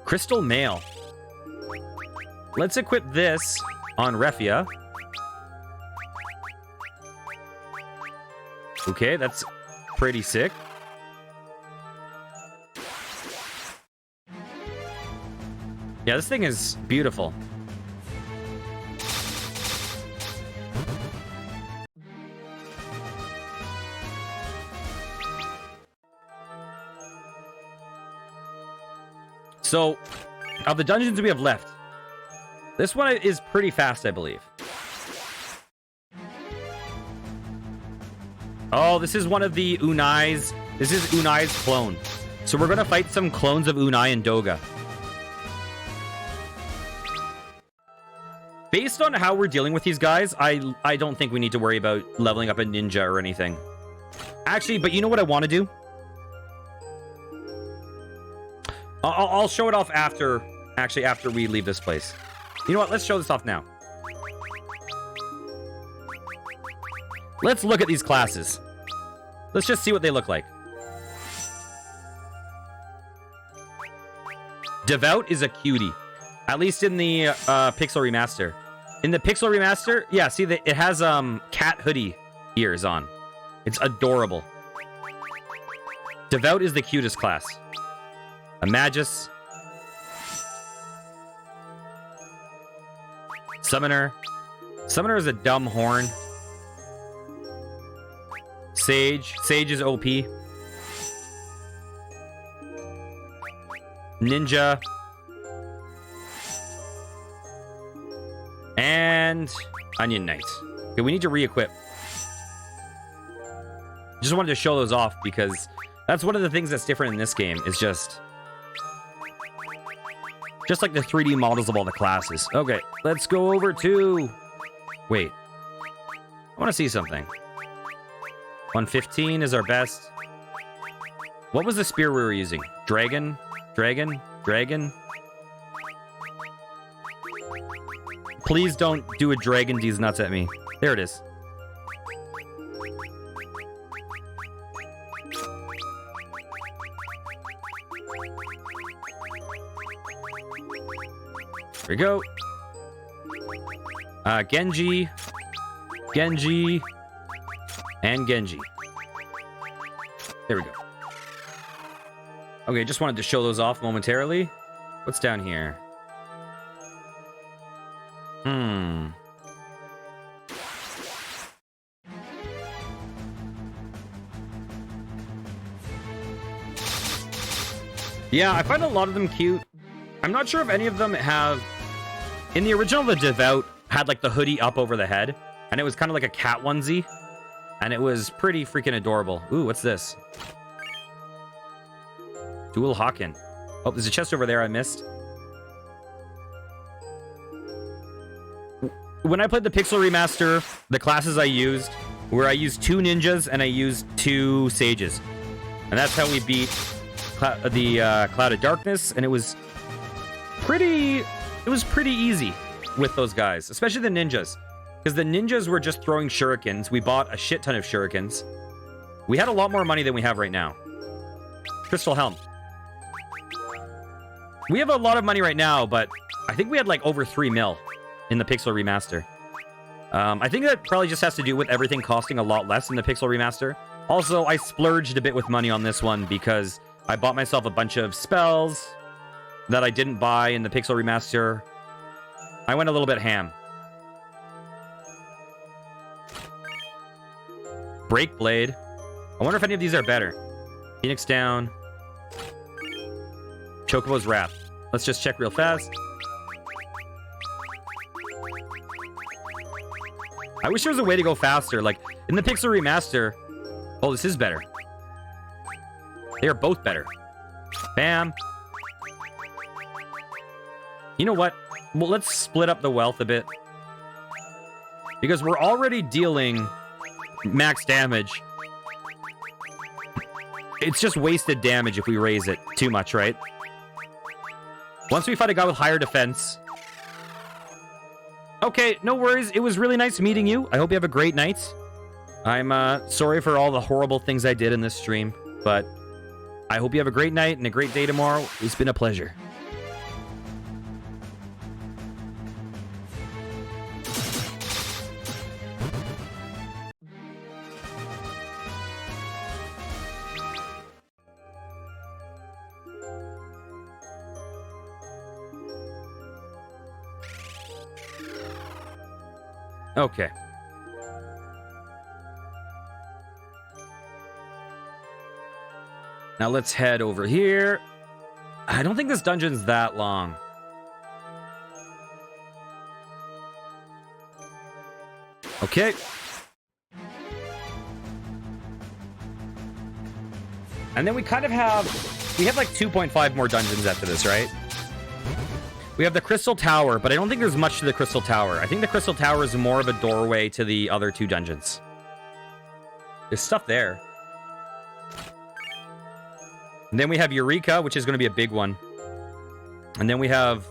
Crystal Mail. Let's equip this on Refia. Okay, that's pretty sick. Yeah, this thing is beautiful. So, of the dungeons we have left, this one is pretty fast, I believe. Oh, this is one of the Unai's. This is Unai's clone. So we're going to fight some clones of Unai and Doga. Based on how we're dealing with these guys, I don't think we need to worry about leveling up a ninja or anything. Actually, but you know what I want to do? I'll show it off after, actually, after we leave this place. You know what? Let's show this off now. Let's look at these classes. Let's just see what they look like. Devout is a cutie. At least in the Pixel Remaster. In the Pixel Remaster, yeah, see, it has cat hoodie ears on. It's adorable. Devout is the cutest class. A Magus. Summoner. Summoner is a dumb horn. Sage. Sage is OP. Ninja. And Onion Knight. Okay, we need to re-equip. Just wanted to show those off because that's one of the things that's different in this game. Is just like the 3D models of all the classes. Okay, let's go over to... Wait. I want to see something. 115 is our best. What was the spear we were using? Dragon? Dragon? Dragon? Please don't do a dragon these nuts at me. There it is. There we go. Genji, Genji, and Genji. There we go. Okay, just wanted to show those off momentarily. What's down here? Yeah, I find a lot of them cute. I'm not sure if any of them have... In the original, the Devout had like the hoodie up over the head, and it was kind of like a cat onesie, and it was pretty freaking adorable. Ooh, what's this? Dual Hawken. Oh, there's a chest over there I missed. When I played the Pixel Remaster, the classes I used were I used 2 ninjas and I used 2 sages. And that's how we beat the Cloud of Darkness, and it was pretty easy with those guys, especially the ninjas. Because the ninjas were just throwing shurikens. We bought a shit ton of shurikens. We had a lot more money than we have right now. Crystal Helm. We have a lot of money right now, but I think we had like over 3 mil in the Pixel Remaster. I think that probably just has to do with everything costing a lot less in the Pixel Remaster. Also, I splurged a bit with money on this one because I bought myself a bunch of spells that I didn't buy in the Pixel Remaster. I went a little bit ham. Break Blade. I wonder if any of these are better. Phoenix Down. Chocobo's Wrath. Let's just check real fast. I wish there was a way to go faster. Like, in the Pixel Remaster... Oh, this is better. They are both better. Bam. You know what? Well, let's split up the wealth a bit. Because we're already dealing max damage. It's just wasted damage if we raise it too much, right? Once we fight a guy with higher defense... Okay, no worries. It was really nice meeting you. I hope you have a great night. I'm sorry for all the horrible things I did in this stream, but I hope you have a great night and a great day tomorrow. It's been a pleasure. Okay. Now let's head over here. I don't think this dungeon's that long. Okay. And then we kind of have... We have like 2.5 more dungeons after this, right? We have the Crystal Tower, but I don't think there's much to the Crystal Tower. I think the Crystal Tower is more of a doorway to the other 2 dungeons. There's stuff there. And then we have Eureka, which is going to be a big one. And then we have...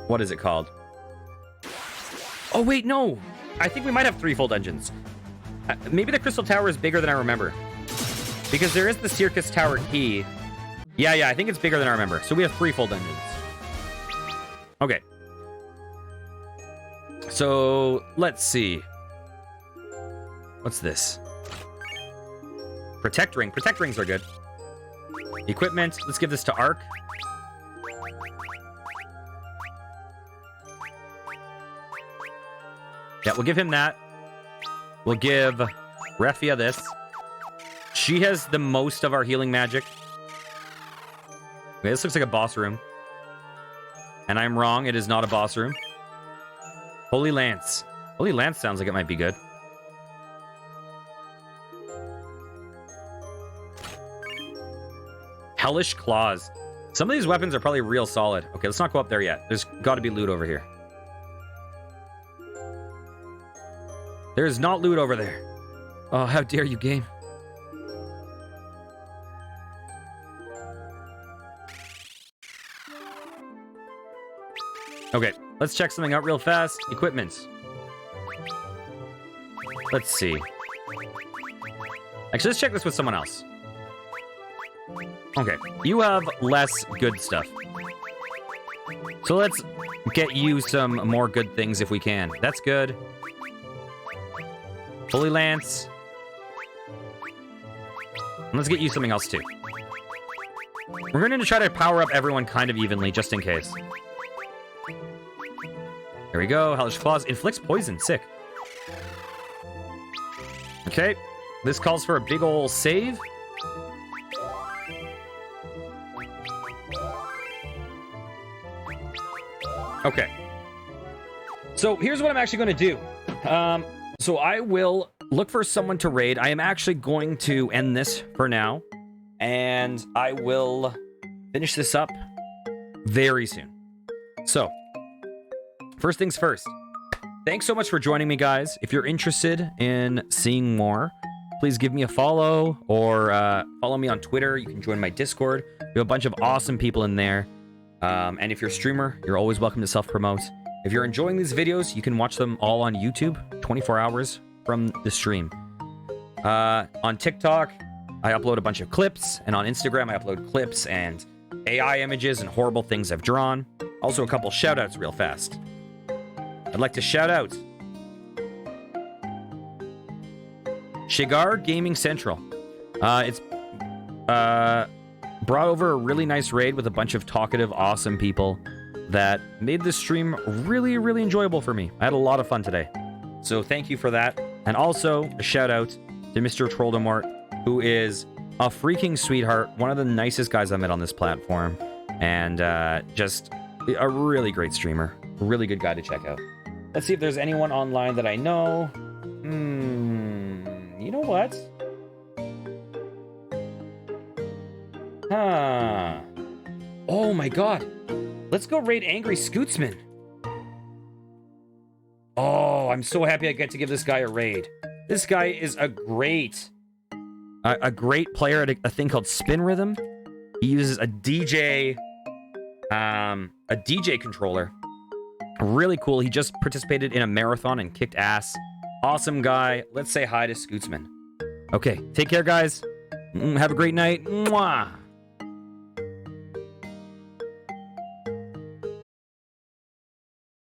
What is it called? Oh, wait, no. I think we might have 3 full dungeons. Maybe the Crystal Tower is bigger than I remember. Because there is the Circus Tower key. Yeah, I think it's bigger than I remember. So we have 3 full dungeons. Okay. So, let's see. What's this? Protect Ring. Protect Rings are good. Equipment. Let's give this to Ark. Yeah, we'll give him that. We'll give Refia this. She has the most of our healing magic. Okay, this looks like a boss room. And I'm wrong, it is not a boss room. Holy Lance. Holy Lance sounds like it might be good. Hellish Claws. Some of these weapons are probably real solid. Okay, let's not go up there yet. There's got to be loot over here. There's not loot over there. Oh, how dare you, game. Okay, let's check something out real fast. Equipment. Let's see. Actually, let's check this with someone else. Okay, you have less good stuff. So let's get you some more good things if we can. That's good. Holy Lance. And let's get you something else too. We're going to try to power up everyone kind of evenly, just in case. Here we go. Hellish Claws. Inflicts poison. Sick. Okay. This calls for a big ol' save. Okay. So here's what I'm actually going to do. So I will look for someone to raid. I am actually going to end this for now. And I will finish this up very soon. So, first things first. Thanks so much for joining me, guys. If you're interested in seeing more, please give me a follow or follow me on Twitter. You can join my Discord. We have a bunch of awesome people in there. And if you're a streamer, you're always welcome to self-promote. If you're enjoying these videos, you can watch them all on YouTube, 24 hours from the stream. On TikTok, I upload a bunch of clips, and on Instagram, I upload clips and AI images and horrible things I've drawn. Also, a couple shout-outs real fast. I'd like to shout out Shigar Gaming Central. It's brought over a really nice raid with a bunch of talkative, awesome people that made this stream really, really enjoyable for me. I had a lot of fun today. So thank you for that. And also, a shout out to Mr. Troldemort, who is a freaking sweetheart, one of the nicest guys I met on this platform, and just a really great streamer. A really good guy to check out. Let's see if there's anyone online that I know. You know what? Huh. Oh my god. Let's go raid Angry Scootsman. Oh, I'm so happy I get to give this guy a raid. This guy is a great player at a thing called Spin Rhythm. He uses a DJ controller. Really cool. He just participated in a marathon and kicked ass. Awesome guy. Let's say hi to Scootsman. Okay, take care, guys. Have a great night. Mwah.